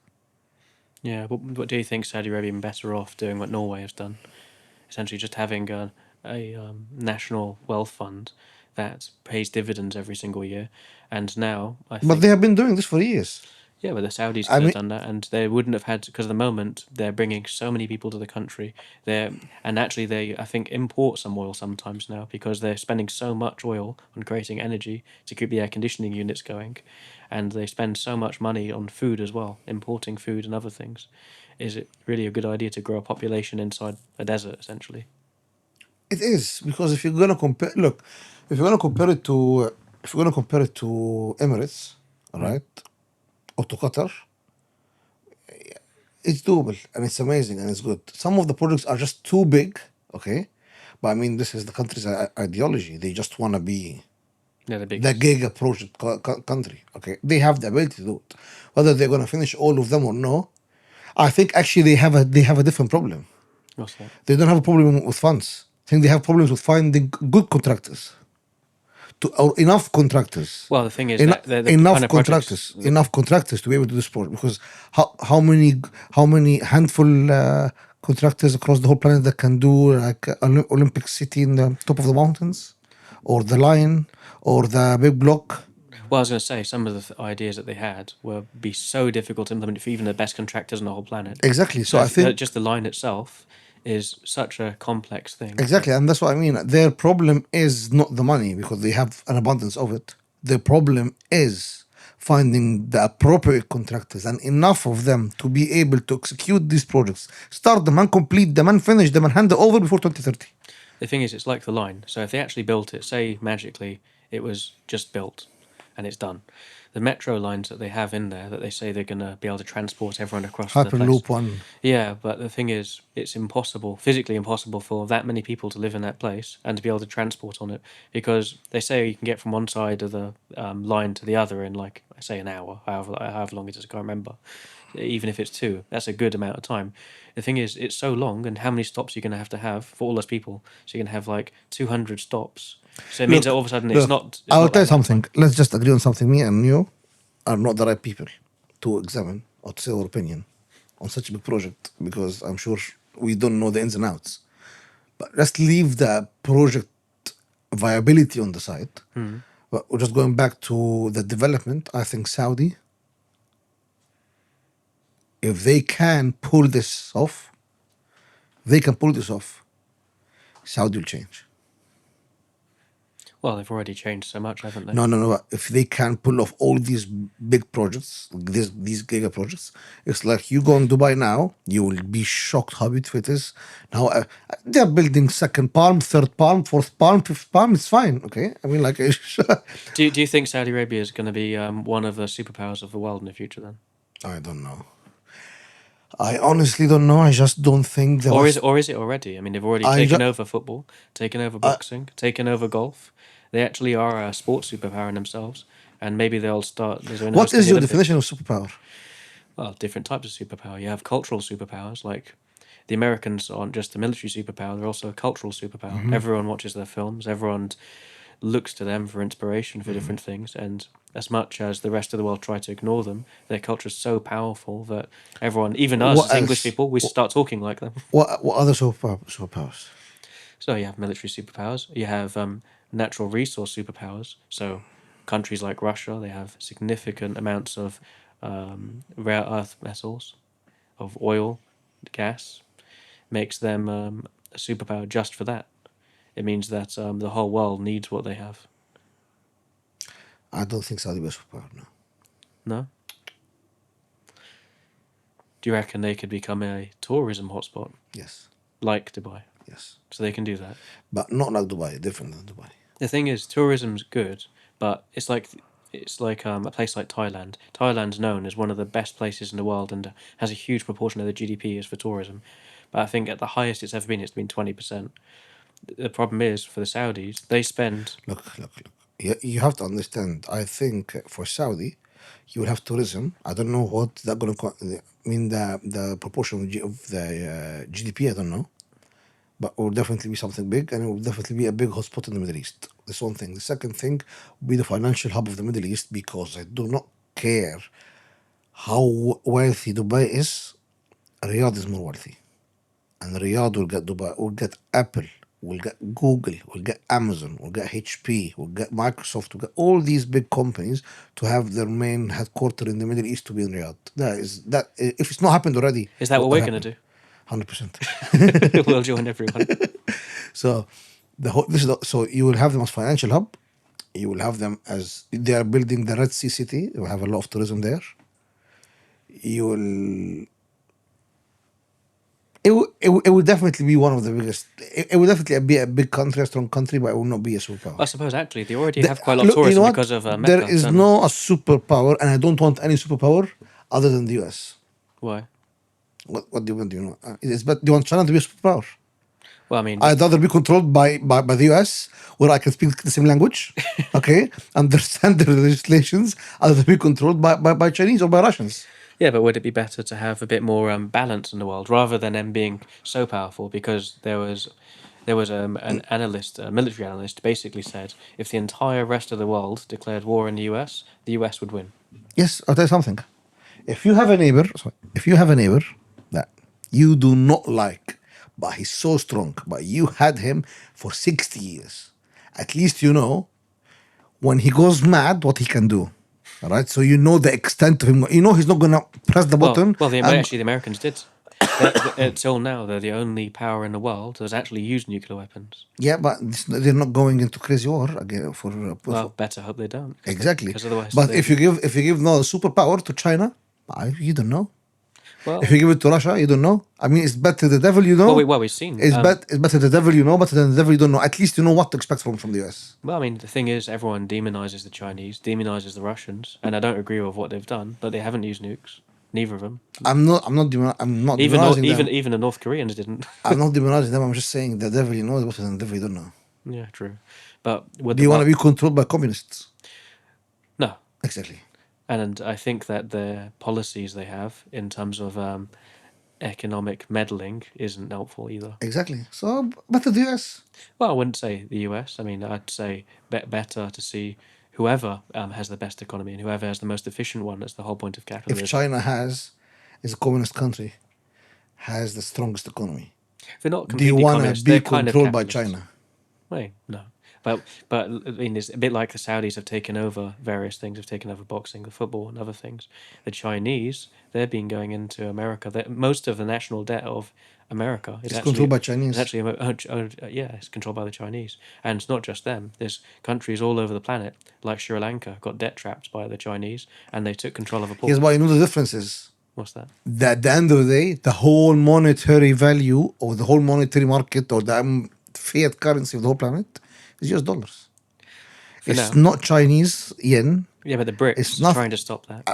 Yeah, but what do you think Saudi Arabia are better off doing what Norway has done? Essentially just having a national wealth fund that pays dividends every single year. And now, I think... But they have been doing this for years. Yeah, but the Saudis I could mean- have done that, and they wouldn't have had, because at the moment they're bringing so many people to the country. And actually they, I think, import some oil sometimes now because they're spending so much oil on creating energy to keep the air conditioning units going, and they spend so much money on food as well, importing food and other things. Is it really a good idea to grow a population inside a desert, essentially? It is because if you're gonna compare, look, if you're gonna compare it to, Emirates, right, or to Qatar, it's doable and it's amazing and it's good. Some of the projects are just too big, okay, but I mean this is the country's ideology. They just want to be Yeah, the the biggest. giga project country. Okay, they have the ability to do it. Whether they're gonna finish all of them or no, I think actually they have a different problem. What's that? They don't have a problem with funds. I think they have problems with finding good contractors, or enough contractors. Well, the thing is Enough, that they're the enough kind of projects... contractors, enough contractors to be able to do sport. Because how many handful contractors across the whole planet that can do like Olympic City in the top of the mountains, or the Line, or the big block. Well, I was going to say, some of the ideas that they had will be so difficult to implement for even the best contractors on the whole planet. Exactly. So I if think just the line itself is such a complex thing. exactly, and that's what I mean. Their problem is not the money because they have an abundance of it. The problem is finding the appropriate contractors and enough of them to be able to execute these projects, start them and complete them and finish them and hand it over before 2030. The thing is, it's like the line. So if they actually built it, say magically it was just built and it's done. The metro lines that they have in there that they say they're going to be able to transport everyone across the place. Hyperloop one. Yeah, but the thing is, it's impossible, physically impossible for that many people to live in that place and to be able to transport on it because they say you can get from one side of the line to the other in like, say, an hour, however long it is, I can't remember. Even if it's 2, that's a good amount of time. The thing is, it's so long, and how many stops you're going to have for all those people? So you're going to have like 200 stops. So it means that all of a sudden it's not... I'll not tell you that much something. Let's just agree on something. Me and you are not the right people to examine or to say our opinion. on such a big project because I'm sure we don't know the ins and outs. But let's leave the project viability on the side. But we're just going back to the development. I think Saudi, if they can pull this off, Saudi will change. Well, they've already changed so much, haven't they? No. If they can pull off all these big projects, these giga projects, it's like you go in Dubai now, you will be shocked how beautiful it is. Now they're building second palm, third palm, fourth palm, fifth palm. It's fine, okay. I mean, like, Do you think Saudi Arabia is going to be one of the superpowers of the world in the future then? I don't know. I honestly don't know. I just don't think there was. Or is it already? I mean, they've already I taken ju- over football, taken over boxing, taken over golf. They actually are a sports superpower in themselves, and maybe they'll start. There's an What host of is the your Olympics. definition of superpower? Well, different types of superpower. You have cultural superpowers, like the Americans aren't just a military superpower; they're also a cultural superpower. Everyone watches their films. Everyone looks to them for inspiration for different things, and as much as the rest of the world try to ignore them, their culture is so powerful that everyone, even us What as English else? people, we start talking like them. What other superpowers? So you have military superpowers, you have natural resource superpowers. So countries like Russia, they have significant amounts of rare earth metals, of oil, gas, makes them a superpower just for that. It means that the whole world needs what they have. I don't think Saudi is a superpower. No. No? Do you reckon they could become a tourism hotspot Yes. like Dubai? Yes. So they can do that. But not like Dubai. Different than Dubai. The thing is, tourism's good, but it's like a place like Thailand. Thailand's known as one of the best places in the world and has a huge proportion of the GDP is for tourism. But I think at the highest it's been 20%. The problem is for the Saudis, they spend. Look. You have to understand. I think for Saudi, you will have tourism. I don't know what that going to. I mean, the proportion of the GDP. I don't know, but it will definitely be something big, and it will definitely be a big hotspot in the Middle East. That's one thing. The second thing will be the financial hub of the Middle East because I do not care how wealthy Dubai is. Riyadh is more wealthy. And Riyadh will get Dubai, will get Apple, will get Google, will get Amazon, will get HP, will get Microsoft, will get all these big companies to have their main headquarters in the Middle East to be in Riyadh. That if it's not happened already, Is that what we're going to do? 100%. We'll join everyone. So so you will have them as financial hub. You will have them as they are building the Red Sea city. You will have a lot of tourism there. You will. It will definitely be one of the biggest. It will definitely be a big country, a strong country, but it will not be a superpower. I suppose actually they already have quite a lot of Look, you know tourism what? because of There Mecca. is don't they? no a superpower, and I don't want any superpower other than the US. Why? What do you want? Do you know? But do you want China to be a superpower? Well, I mean, I'd rather be controlled by the US, where I can speak the same language, okay, understand the legislations, other than be controlled by Chinese or by Russians. yeah, but would it be better to have a bit more balance in the world rather than them being so powerful? Because there was an analyst, a military analyst, basically said if the entire rest of the world declared war in the US would win. Yes, I'll tell you something. If you have a neighbor that you do not like, but he's so strong, but you had him for 60 years, at least you know when he goes mad what he can do. All right, so you know the extent of him. You know he's not gonna press the button. Actually, the Americans did. Until now, they're the only power in the world that's actually used nuclear weapons. Yeah, but they're not going into crazy war again Well, better hope they don't. exactly. Because otherwise, But if you give no superpower to China, you don't know. well, If you give it to Russia, you don't know. I mean, it's better the devil you know. we've seen. It's better the devil you know, better than the devil you don't know. At least you know what to expect from the US. Well, I mean, the thing is, everyone demonizes the Chinese, demonizes the Russians, and I don't agree with what they've done, but they haven't used nukes. Neither of them. I'm not demonizing them. Even the North Koreans didn't. I'm not demonizing them. I'm just saying the devil you know is better than the devil you don't know. Yeah, true. But Do you want to be controlled by communists? No. Exactly. And I think that the policies they have in terms of economic meddling isn't helpful either. Exactly. So better the US. Well, I wouldn't say the US. I mean, I'd say better to see whoever has the best economy and whoever has the most efficient one. That's the whole point of capitalism. If China has is a communist country, has the strongest economy. They're not Do you completely want to communist. be They're kind of controlled by capitalists. China? Wait, no. But I mean, it's a bit like the Saudis have taken over various things, have taken over boxing, the football, and other things. The Chinese, they've been going into America. Most of the national debt of America It's controlled by Chinese. yeah, it's controlled by the Chinese, and it's not just them. There's countries all over the planet, like Sri Lanka, got debt trapped by the Chinese, and they took control of a port. Here's why you know the difference is What's that? that at the end of the day, the whole monetary value or the whole monetary market or the fiat currency of the whole planet is US dollars. For It's now. not Chinese yen. Yeah, but the BRICS It's is not. trying to stop that.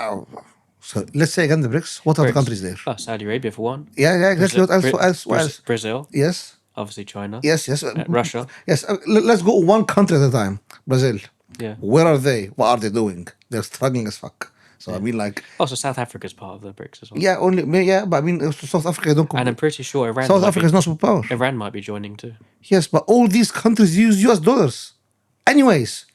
So let's say again the BRICS. What are the BRICS. countries there? Oh, Saudi Arabia for one. Yeah, exactly. What else? What else? Brazil. Yes, Obviously China. yes. Russia. Yes. Let's go one country at a time. Brazil. Yeah. Where are they? What are they doing? They're struggling as fuck. So I mean, like, Also, South Africa's part of the BRICS as well. yeah, but I mean, South Africa don't. And I'm pretty sure Iran. South Africa is not superpower. Iran might be joining too. Yes, but all these countries use US dollars. Anyways,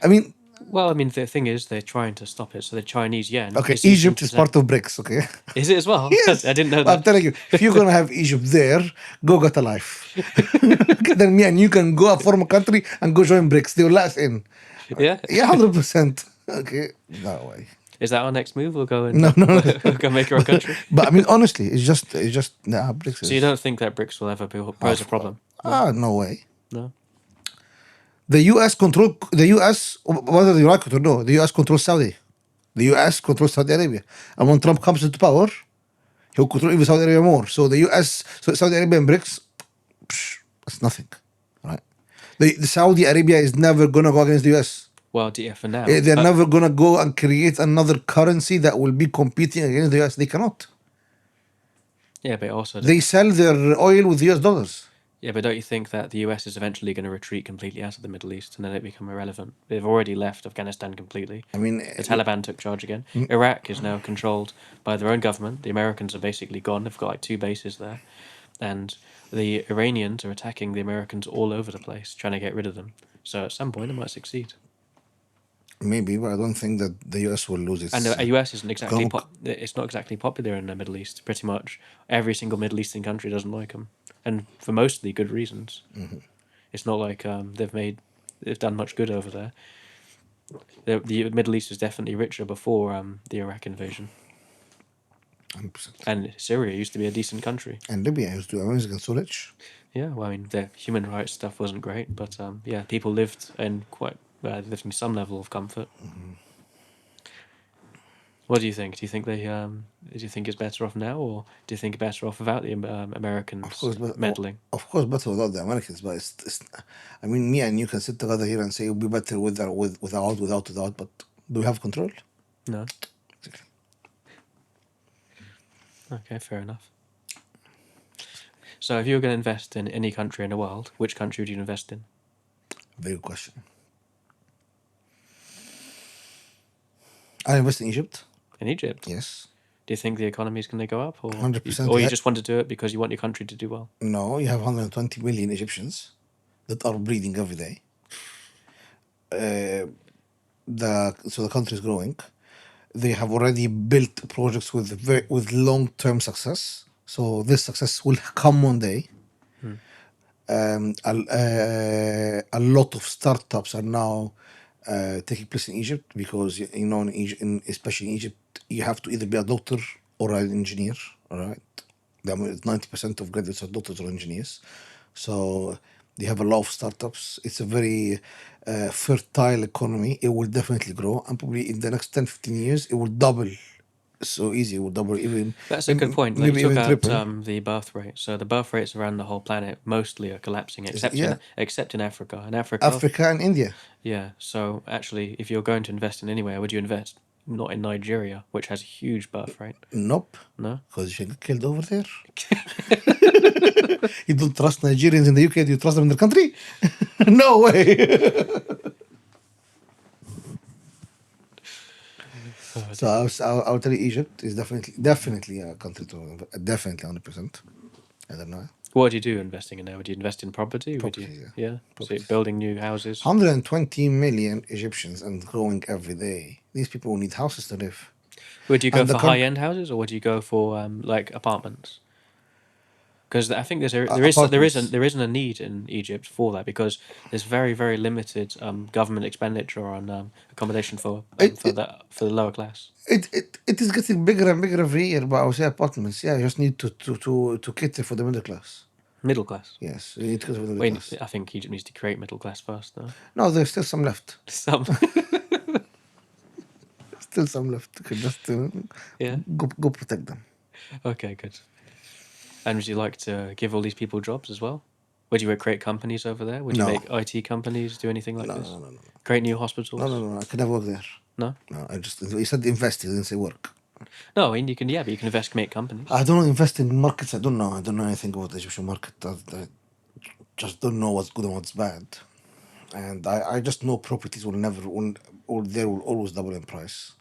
I mean, Well, I mean, the thing is, they're trying to stop it. So the Chinese yen. okay, is Egypt is 18%. part of BRICS. Okay. Is it as well? Yes, I didn't know but I'm that. telling you, if you're gonna have Egypt there, go get a life. Then me and you can go form a country and go join BRICS. They will let us in. Yeah. Yeah, 100%. Okay, no way. Is that our next move? We'll go and No. go make our own country. But I mean, honestly, it's just BRICS. So you don't think that BRICS will ever pose a problem? No way. No. The US, whether you like it or no, the US controls Saudi. The US controls Saudi Arabia. And when Trump comes into power, he'll control even Saudi Arabia more. So the US, so Saudi Arabia and BRICS, that's nothing, right? The Saudi Arabia is never going to go against the US. Well, yeah, for now. They're never going to go and create another currency that will be competing against the US. They cannot. Yeah, but also. They sell their oil with US dollars. Yeah, but don't you think that the US is eventually going to retreat completely out of the Middle East and then it become irrelevant? They've already left Afghanistan completely. I mean, the Taliban took charge again. Iraq is now controlled by their own government. The Americans are basically gone. They've got like 2 bases there. And the Iranians are attacking the Americans all over the place, trying to get rid of them. So at some point, it might succeed. maybe, but I don't think that the US will lose its. And the US isn't exactly it's not exactly popular in the Middle East. Pretty much every single Middle Eastern country doesn't like them, and for mostly good reasons. It's not like they've done much good over there. The Middle East was definitely richer before the Iraq invasion. 100%. And Syria used to be a decent country. And Libya used to Americans so rich. Yeah, well, I mean, the human rights stuff wasn't great, but yeah, people lived in lived in some level of comfort. What do you think? Do you think do you think it's better off now, or do you think it's better off without the Americans meddling? Of course, better without the Americans, but it's I mean, me and you can sit together here and say it would be better without, but do we have control? No. Exactly. Okay, fair enough. So, if you were going to invest in any country in the world, which country would you invest in? Very good question. I invest in Egypt. In Egypt? Yes. Do you think the economy is going to go up, or 100%, or you just want to do it because you want your country to do well? No, you have 120 million Egyptians that are breeding every day. So the country is growing. They have already built projects with long-term success. So this success will come one day. A lot of startups are now taking place in Egypt because in Egypt, especially in Egypt, you have to either be a doctor or an engineer. All right, 90% of graduates are doctors or engineers. So they have a lot of startups. It's a very fertile economy. It will definitely grow, and probably in the next 10-15 years, it will double. So easy, it will double even. That's a good point. Like Maybe you even took triple. out the birth rate. So the birth rates around the whole planet mostly are collapsing, except in Africa. In Africa and India. Yeah. So actually, if you're going to invest in anywhere, would you invest not in Nigeria, which has a huge birth rate? Nope. No. Because you get killed over there. You don't trust Nigerians in the UK? Do you trust them in their country? No way. So I'll tell you, Egypt is definitely a country to definitely 100%. I don't know. What would you do investing in there? Would you invest in property? Property, yeah. So Property. building new houses. 120 million Egyptians and growing every day. These people need houses to live. Would you go And the for high country end houses or would you go for like apartments? Because I think apartments. there isn't a need in Egypt for that because there's very limited government expenditure on accommodation It, it for the lower class. it is getting bigger and bigger every year. But I would say apartments. Yeah, you just need to cater for the middle class. Middle class. Yes, you need to cater for the middle Wait, class. I think Egypt needs to create middle class first, though. No, there's still some left. Some, Still some left. You can just yeah. go protect them. Okay, good. And would you like to give all these people jobs as well? Would you create companies over there? Would you No, make IT companies do anything like no, this? no, no, no, Create new no, no, hospitals? no, no. I can never work there. No, No, I just you said invest. You didn't say work. no. I mean, you can, yeah, but you can invest, make companies. I don't invest in markets. I don't know. I don't know anything about the Egyptian market. I just don't know what's good and what's bad. And I just know properties will never, or they will always double in price.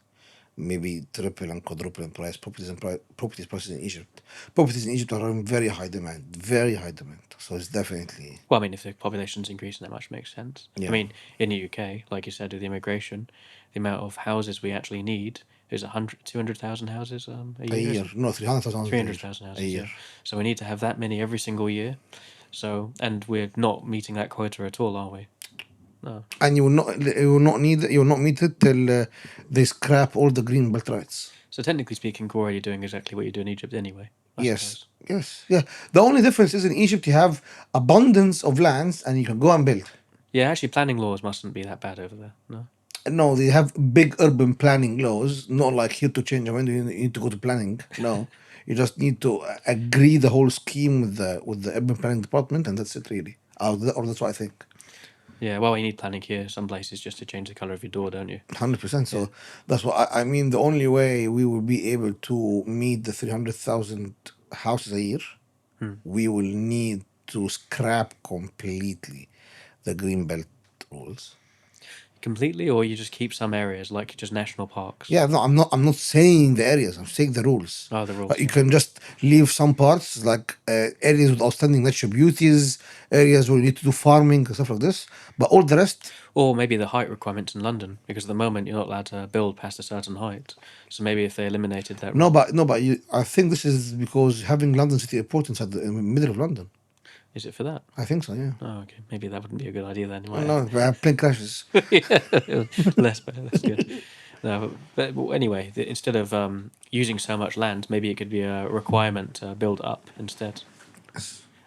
Maybe triple and quadruple in price. Properties prices in Egypt. Properties in Egypt are in very high demand. Very high demand. So it's definitely, Well, I mean, if the population's increasing that much, makes sense. I yeah, mean, in the UK, like you said, with the immigration, the amount of houses we actually need is 200,000 houses a a year, is year. it? No, 300,000 a year. 300,000 A houses, year. yeah. So we need to have that many every single year. So, and we're not meeting that quota at all, are we? No. And you will not meet it till they scrap all the green belt rights. So technically speaking, we're already doing exactly what you do in Egypt anyway, I Yes, suppose. yes, yeah. The only difference is in Egypt you have abundance of lands and you can go and build. Yeah, actually, planning laws mustn't be that bad over there. No. No, they have big urban planning laws, not like here to change a window, you need to go to planning. No, you just need to agree the whole scheme with the urban planning department, and that's it really. Or that's what I think. Yeah, well, you need planning here, some places, just to change the colour of your door, don't you? 100%. Yeah. So that's what I mean. The only way we will be able to meet the 300,000 houses a year, we will need to scrap completely the green belt rules. Completely, or you just keep some areas, like just national parks? Yeah, no, I'm not saying the areas. I'm saying the rules. Oh, the rules, You yeah. can just leave some parts like areas with outstanding natural beauties, areas where you need to do farming and stuff like this. But all the rest, Or maybe the height requirements in London, because at the moment you're not allowed to build past a certain height. So maybe if they eliminated that no. rule. But I think this is because having London City Airport inside the in the middle of London. Is it for that? I think so. Yeah. Oh, okay. Maybe that wouldn't be a good idea then. You might No, we have plane crashes. yeah, less better. That's good. No, but anyway, instead of using so much land, maybe it could be a requirement to build up instead.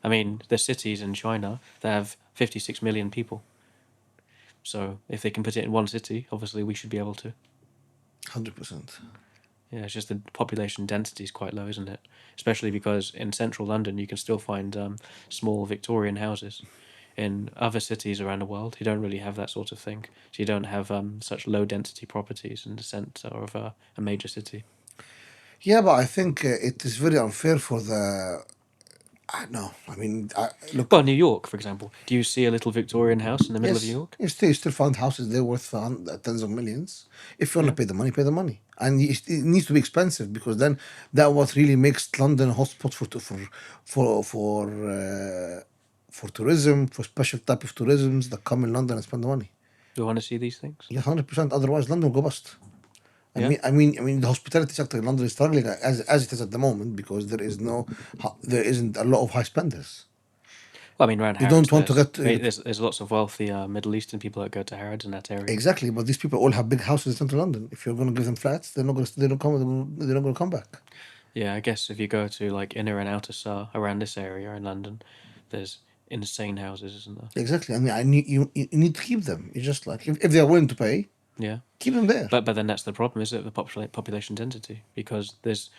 I mean, there's cities in China that have 56 million people. So if they can put it in one city, obviously we should be able to. 100%. Yeah, it's just the population density is quite low, isn't it? Especially because in central London you can still find small Victorian houses. In other cities around the world, you don't really have that sort of thing. So you don't have such low density properties in the centre of a major city. Yeah, but I think it is very unfair for the. No, I mean, look. Well, New York, for example, do you see a little Victorian house in the middle of New Yes, York? you still find houses there worth tens of millions. If you want Yeah. to pay the money, pay the money, and it needs to be expensive because then that what really makes London a hotspot for tourism, for special type of tourisms that come in London and spend the money. Do you want to see these things? Yeah, 100%. Otherwise, London will go bust. Yeah. I mean, the hospitality sector in London is struggling as it is at the moment because there isn't a lot of high spenders. Well, I mean, around You Harrods, don't want to get there's lots of wealthy Middle Eastern people that go to Harrods in that area. exactly, but these people all have big houses in central London. If you're going to give them flats, they're not going to come back. Yeah, I guess if you go to like inner and outer Sar around this area in London, there's insane houses, isn't there? Exactly. I mean, you need to keep them. You just like if they are willing to pay, Yeah. keep them there. But then that's the problem, is it? The population density, because there's,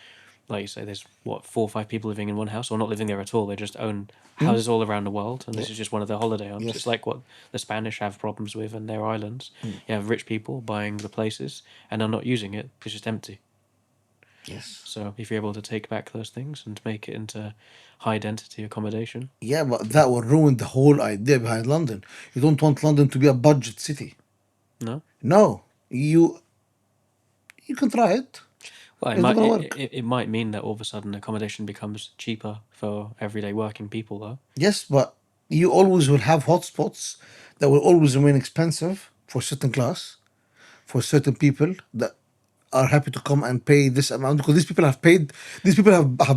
like you say, there's what 4 or 5 people living in one house, or not living there at all. They just own houses all around the world, and this is just one of their holiday homes. Yes. It's like what the Spanish have problems with in their islands. You have rich people buying the places and are not using it; it's just empty. Yes. So if you're able to take back those things and make it into high density accommodation, Yeah, but that will ruin the whole idea behind London. You don't want London to be a budget city. no. No, you can try it. Well, It's not gonna work. it might mean that all of a sudden accommodation becomes cheaper for everyday working people, though. Yes, but you always will have hotspots that will always remain expensive for certain class, for certain people that are happy to come and pay this amount because these people have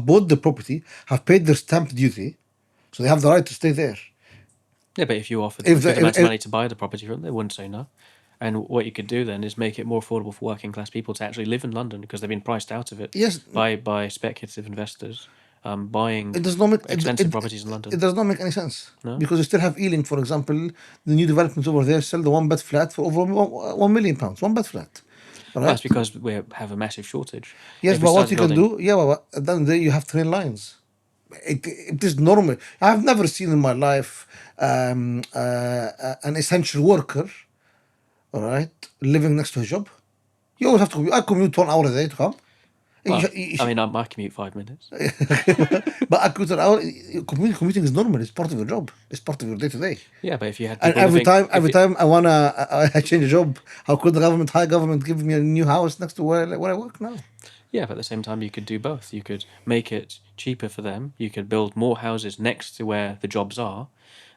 bought the property, have paid their stamp duty, so they have the right to stay there. Yeah, but if you offered If a good the, amount of money to buy the property from them, they wouldn't say no. And what you could do then is make it more affordable for working class people to actually live in London because they've been priced out of it yes, by speculative investors buying it does not make expensive properties in it London. does not make any sense No? because you still have Ealing, for example, the new developments over there sell the one bed flat for over £1 million, one bed flat, Well, right? that's because we have a massive shortage. Yes, If we but what started you can building, do, yeah, but then there you have train lines. It is normal. I've never seen in my life an essential worker, all right, living next to a job. You always have to. I commute 1 hour a day to come. well, I mean, I might commute 5 minutes. But I commute an hour. Commuting is normal. It's part of your job. It's part of your day to day. Yeah, but if you had And people living, every time I change a job, how could the high government, give me a new house next to where I work now? yeah, but at the same time, you could do both. You could make it cheaper for them. You could build more houses next to where the jobs are,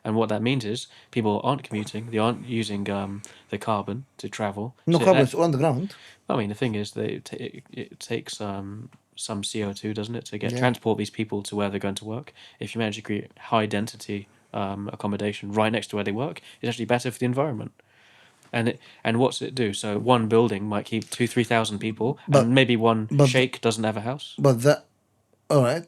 and what that means is people aren't commuting. They aren't using the carbon to travel. No So carbon. It's all on the ground. I mean, the thing is, it takes some CO2, doesn't it, to get Yeah. transport these people to where they're going to work. If you manage to create high density accommodation right next to where they work, it's actually better for the environment. And what's it do? So one building might keep 2,000-3,000 people, But and maybe one but sheikh doesn't have a house. but that all right.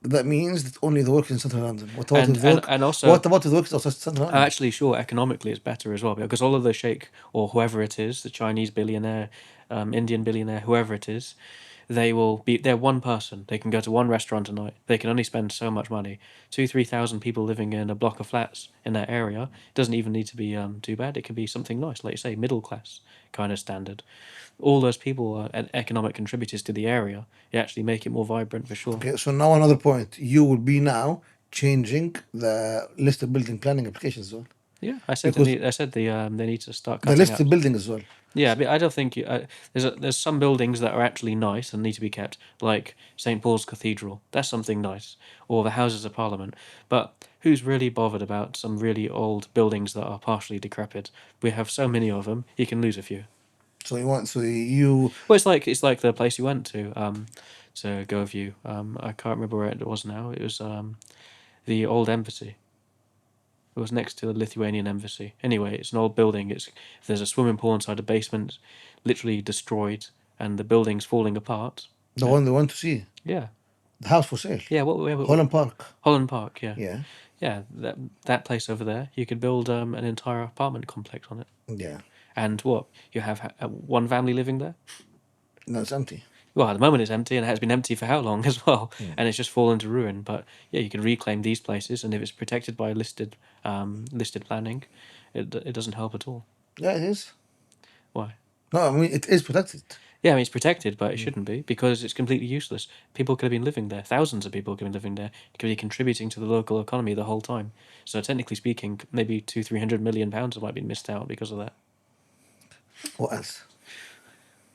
That means that only the work in central London. What about And the and work? and also, What about the work outside central I'm London? actually sure economically it's better as well because all of the sheikh or whoever it is, the Chinese billionaire, Indian billionaire, whoever it is, they're one person. They can go to one restaurant a night. They can only spend so much money. 3,000 people living in a block of flats in that area doesn't even need to be too bad. It could be something nice, like you say, middle class kind of standard. All those people are economic contributors to the area. You actually make it more vibrant for sure. Okay, so now another point. You will be now changing the list of building planning applications as well. Yeah, I said Because they need to start the cutting list out. of building as well. Yeah, but I don't think there's some buildings that are actually nice and need to be kept, like St Paul's Cathedral. That's something nice, or the Houses of Parliament. But who's really bothered about some really old buildings that are partially decrepit? We have so many of them, you can lose a few. So you Well, it's like the place you went to go view. I can't remember where it was now. It was the old embassy. It was next to the Lithuanian embassy. Anyway, it's an old building. There's a swimming pool inside a basement, literally destroyed, and the building's falling apart. the one they want to see Yeah, the house for sale. yeah. What Holland Park. Holland Park. Yeah, Yeah, yeah. That place over there, you could build an entire apartment complex on it. yeah. And what you have one family living there. No, it's empty. Well, at the moment it's empty, and it has been empty for how long as well, Hmm. and it's just fallen to ruin. But yeah, you could reclaim these places, and if it's protected by listed planning, it doesn't help at all. Yeah, it is. Why? No, I mean it is protected. Yeah, I mean, it's protected, but it shouldn't be because it's completely useless. People could have been living there. Thousands of people could have been living there. Could be contributing to the local economy the whole time. So technically speaking, maybe 200-300 million pounds might be missed out because of that. What else?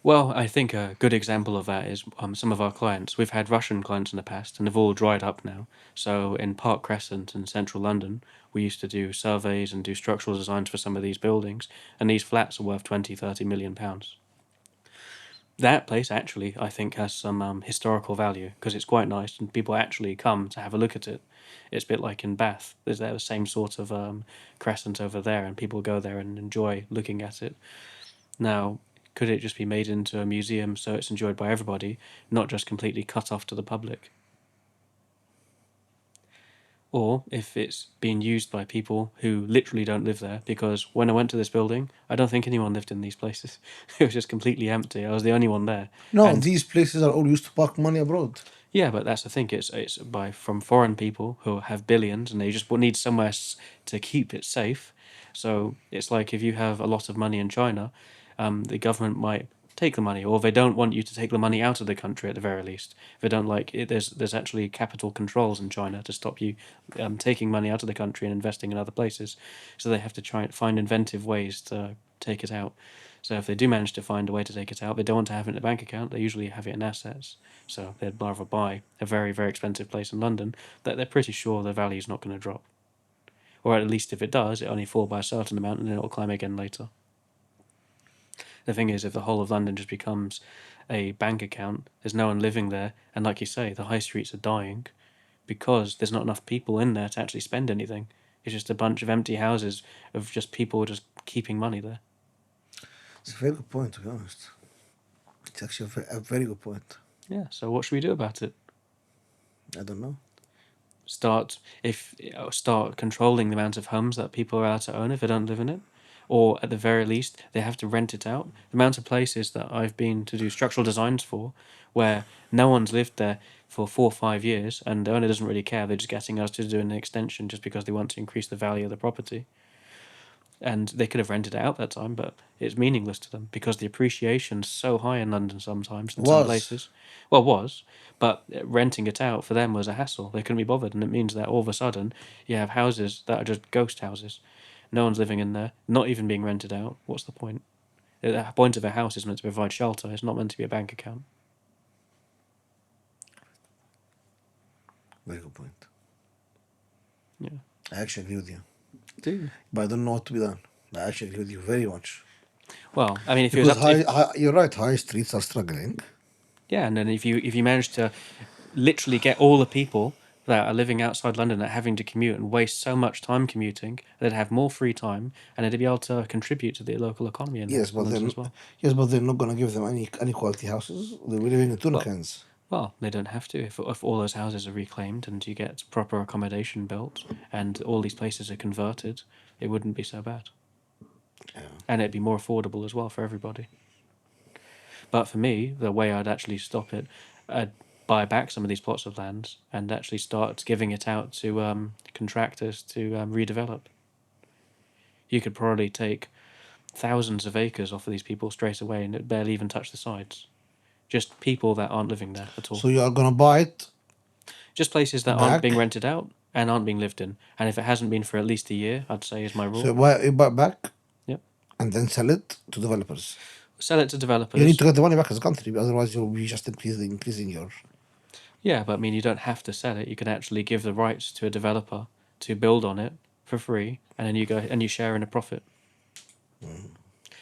Well, I think a good example of that is some of our clients. We've had Russian clients in the past, and they've all dried up now. So in Park Crescent in central London, we used to do surveys and do structural designs for some of these buildings, and these flats are worth 20-30 million pounds. That place actually, I think, has some historical value because it's quite nice and people actually come to have a look at it. It's a bit like in Bath. There's the same sort of crescent over there, and people go there and enjoy looking at it. Now, could it just be made into a museum so it's enjoyed by everybody, not just completely cut off to the public? Or if it's being used by people who literally don't live there, because when I went to this building, I don't think anyone lived in these places. It was just completely empty. I was the only one there. No, And these places are all used to park money abroad. yeah, but that's the thing. It's by from foreign people who have billions and they just need somewhere to keep it safe. So it's like if you have a lot of money in China, the government might take the money, or they don't want you to take the money out of the country at the very least. They don't like it. There's actually capital controls in China to stop you taking money out of the country and investing in other places. So they have to try and find inventive ways to take it out. So if they do manage to find a way to take it out, they don't want to have it in a bank account. They usually have it in assets. So they'd rather buy a very, very expensive place in London that they're pretty sure the value is not going to drop. Or at least if it does, it only fall by a certain amount and then it'll climb again later. The thing is, if the whole of London just becomes a bank account, there's no one living there, and like you say, the high streets are dying because there's not enough people in there to actually spend anything. It's just a bunch of empty houses of just people just keeping money there. It's a very good point, to be honest. It's actually a very good point. Yeah, so what should we do about it? I don't know. Start controlling the amount of homes that people are allowed to own if they don't live in it, or at the very least they have to rent it out. The amount of places that I've been to do structural designs for, where no one's lived there for 4 or 5 years, and the owner doesn't really care. They're just getting us to do an extension just because they want to increase the value of the property. And they could have rented it out that time, but it's meaningless to them because the appreciation's so high in London sometimes in some Was. places. Well, was, but renting it out for them was a hassle. They couldn't be bothered, and it means that all of a sudden you have houses that are just ghost houses. No one's living in there, not even being rented out. What's the point? The point of a house is meant to provide shelter. It's not meant to be a bank account. Very good point. Yeah. I actually agree with you. Do. But I don't know what to be done. I actually agree with you very much. Well, I mean, if it was Because up to, you're right, high streets are struggling. yeah, and then if you manage to literally get all the people that are living outside London that are having to commute and waste so much time commuting, they'd have more free time and they'd be able to contribute to the local economy in Yes, but London then as well. yes, but they're not gonna give them any quality houses. They're living in tuna Well, cans. well, they don't have to if all those houses are reclaimed and you get proper accommodation built and all these places are converted, it wouldn't be so bad. Yeah. And it'd be more affordable as well for everybody. But for me, the way I'd actually stop it, I'd buy back some of these plots of land and actually start giving it out to contractors to redevelop. You could probably take thousands of acres off of these people straight away and it barely even touch the sides. Just people that aren't living there at all. So you are gonna buy it Just places that aren't back. being rented out and aren't being lived in. And if it hasn't been for at least a year, I'd say is my rule. So you buy it back. Yep. And then sell it to developers. Sell it to developers. You need to get the money back as a country, otherwise you'll be just increasing your. Yeah, but I mean, you don't have to sell it. You can actually give the rights to a developer to build on it for free, and then you go and you share in a profit.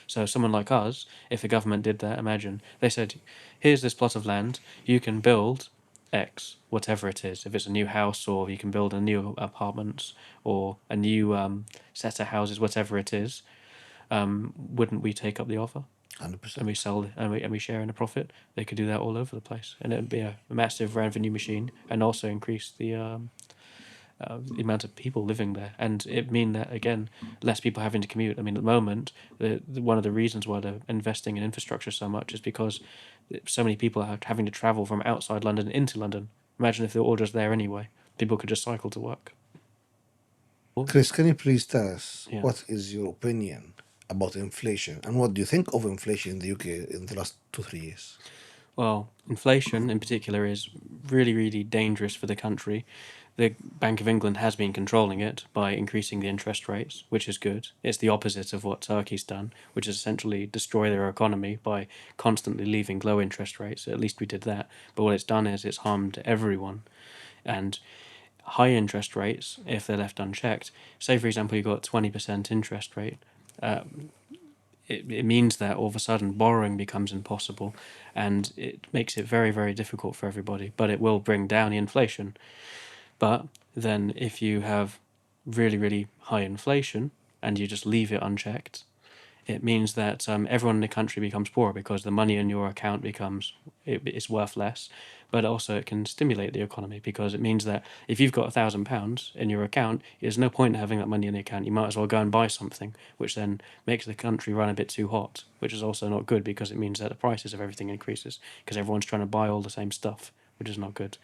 So someone like us, if the government did that, imagine they said, "Here's this plot of land. You can build X, whatever it is. If it's a new house, or you can build a new apartments, or a new set of houses, whatever it is. Wouldn't we take up the offer?" 100%. And we sell and we share in a profit. They could do that all over the place, and it would be a massive revenue machine, and also increase the amount of people living there, and it mean that again, less people having to commute. I mean, at the moment, one of the reasons why they're investing in infrastructure so much is because so many people are having to travel from outside London into London. Imagine if they were all just there anyway. People could just cycle to work. Chris, can you please tell us Yeah. what is your opinion about inflation and what do you think of inflation in the UK in the last 2-3 years? Well, inflation in particular is really, really dangerous for the country. The Bank of England has been controlling it by increasing the interest rates, which is good. It's the opposite of what Turkey's done, which is essentially destroy their economy by constantly leaving low interest rates. At least we did that. But what it's done is it's harmed everyone. And high interest rates, if they're left unchecked, say for example you've got 20% interest rate, it means that all of a sudden borrowing becomes impossible and it makes it very, very difficult for everybody. But it will bring down the inflation. But then if you have really, really high inflation and you just leave it unchecked, it means that everyone in the country becomes poorer because the money in your account it's worth less. But also it can stimulate the economy because it means that if you've got £1,000 in your account, there's no point in having that money in the account. You might as well go and buy something, which then makes the country run a bit too hot, which is also not good because it means that the prices of everything increases because everyone's trying to buy all the same stuff, which is not good.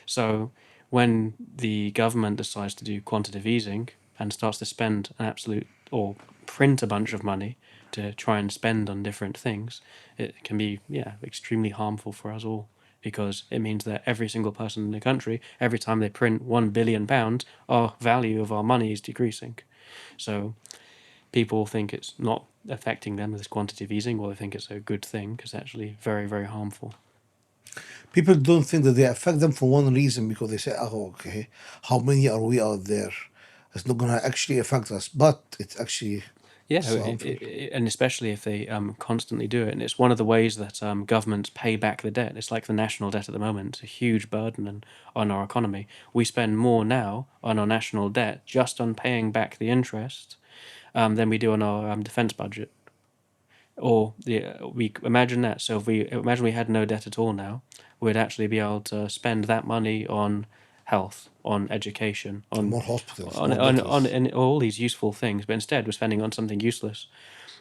So when the government decides to do quantitative easing and starts to spend an absolute or print a bunch of money to try and spend on different things, it can be extremely harmful for us all because it means that every single person in the country, every time they print £1 billion, our value of our money is decreasing. So people think it's not affecting them with this quantitative easing, or they think it's a good thing because it's actually very, very harmful. People don't think that they affect them for one reason because they say, oh, okay, how many are we out there? It's not going to actually affect us, but it's actually. Yeah, So unfortunately, and especially if they constantly do it. And it's one of the ways that governments pay back the debt. It's like the national debt at the moment. It's a huge burden on our economy. We spend more now on our national debt just on paying back the interest than we do on our defense budget. Or we imagine that. So if we imagine we had no debt at all now, we'd actually be able to spend that money on health, on education, more hospitals, more doctors. and all these useful things. But instead, we're spending on something useless.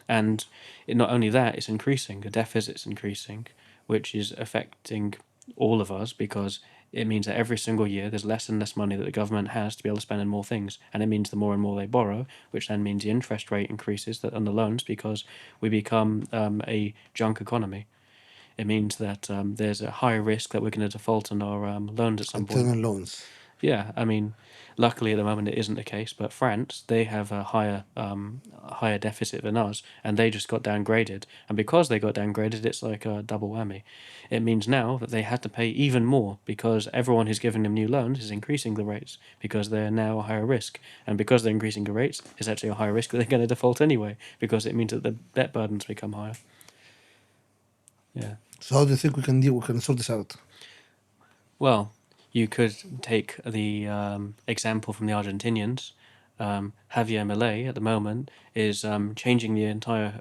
And not only that, it's increasing. The deficit's increasing, which is affecting all of us because it means that every single year there's less and less money that the government has to be able to spend on more things. And it means the more and more they borrow, which then means the interest rate increases that on the loans because we become a junk economy. It means that there's a high risk that we're going to default on our loans at some point. Internal loans. Yeah, I mean, luckily at the moment it isn't the case, but France, they have a higher deficit than us, and they just got downgraded. And because they got downgraded, it's like a double whammy. It means now that they had to pay even more because everyone who's giving them new loans is increasing the rates because they're now a higher risk. And because they're increasing the rates, it's actually a higher risk that they're going to default anyway because it means that the debt burdens become higher. Yeah. So how do you think we can sort this out? Well, you could take the example from the Argentinians. Javier Milei at the moment is changing the entire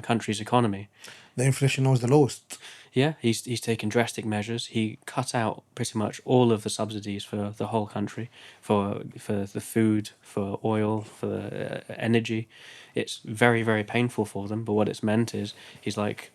country's economy. The inflation now is the lowest. Yeah, he's taken drastic measures. He cut out pretty much all of the subsidies for the whole country, for the food, for oil, for the energy. It's very, very painful for them. But what it's meant is he's like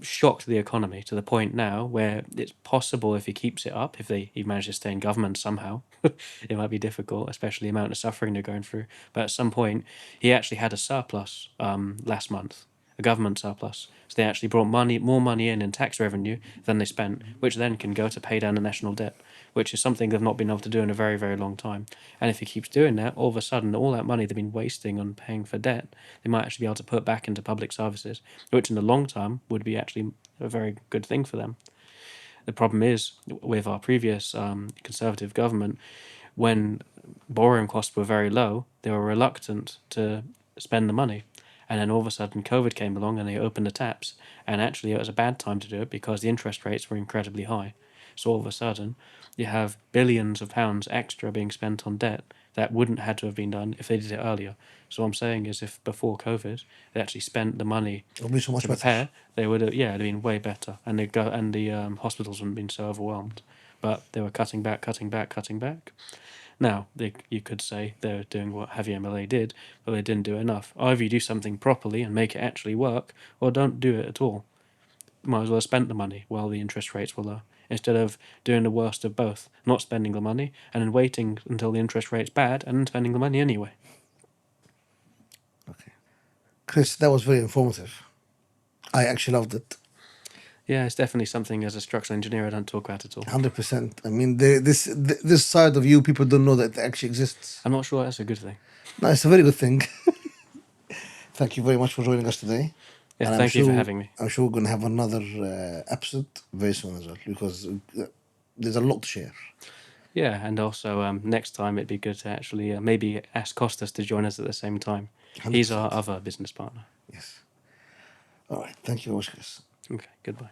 shocked the economy to the point now where it's possible if he keeps it up, if he manages to stay in government somehow, it might be difficult, especially the amount of suffering they're going through. But at some point, he actually had a surplus last month, a government surplus. So they actually brought more money in tax revenue than they spent, which then can go to pay down the national debt, which is something they've not been able to do in a very, very long time. And if he keeps doing that, all of a sudden, all that money they've been wasting on paying for debt, they might actually be able to put back into public services, which in the long term would be actually a very good thing for them. The problem is with our previous Conservative government, when borrowing costs were very low, they were reluctant to spend the money. And then all of a sudden, COVID came along and they opened the taps. And actually, it was a bad time to do it because the interest rates were incredibly high. So all of a sudden, you have billions of pounds extra being spent on debt that wouldn't had to have been done if they did it earlier. So what I'm saying is, if before COVID they actually spent the money It'll be so much to better. prepare, they would have it'd been way better, and the hospitals wouldn't have been so overwhelmed. But they were cutting back, cutting back, cutting back. Now, you could say they're doing what Javier Milei did, but they didn't do enough. Either you do something properly and make it actually work, or don't do it at all. Might as well have spent the money while the interest rates were low, instead of doing the worst of both, not spending the money, and then waiting until the interest rate's bad, and then spending the money anyway. Okay, Chris, that was very informative. I actually loved it. Yeah, it's definitely something as a structural engineer I don't talk about at all. 100%. I mean, this side of you, people don't know that it actually exists. I'm not sure that's a good thing. No, it's a very good thing. Thank you very much for joining us today. Yeah, And thank you for having me. I'm sure we're going to have another episode very soon as well because there's a lot to share. Yeah, and also next time it'd be good to actually maybe ask Costas to join us at the same time. He's our 100%. other business partner. Yes. All right. Thank you very much, Chris. Okay, goodbye.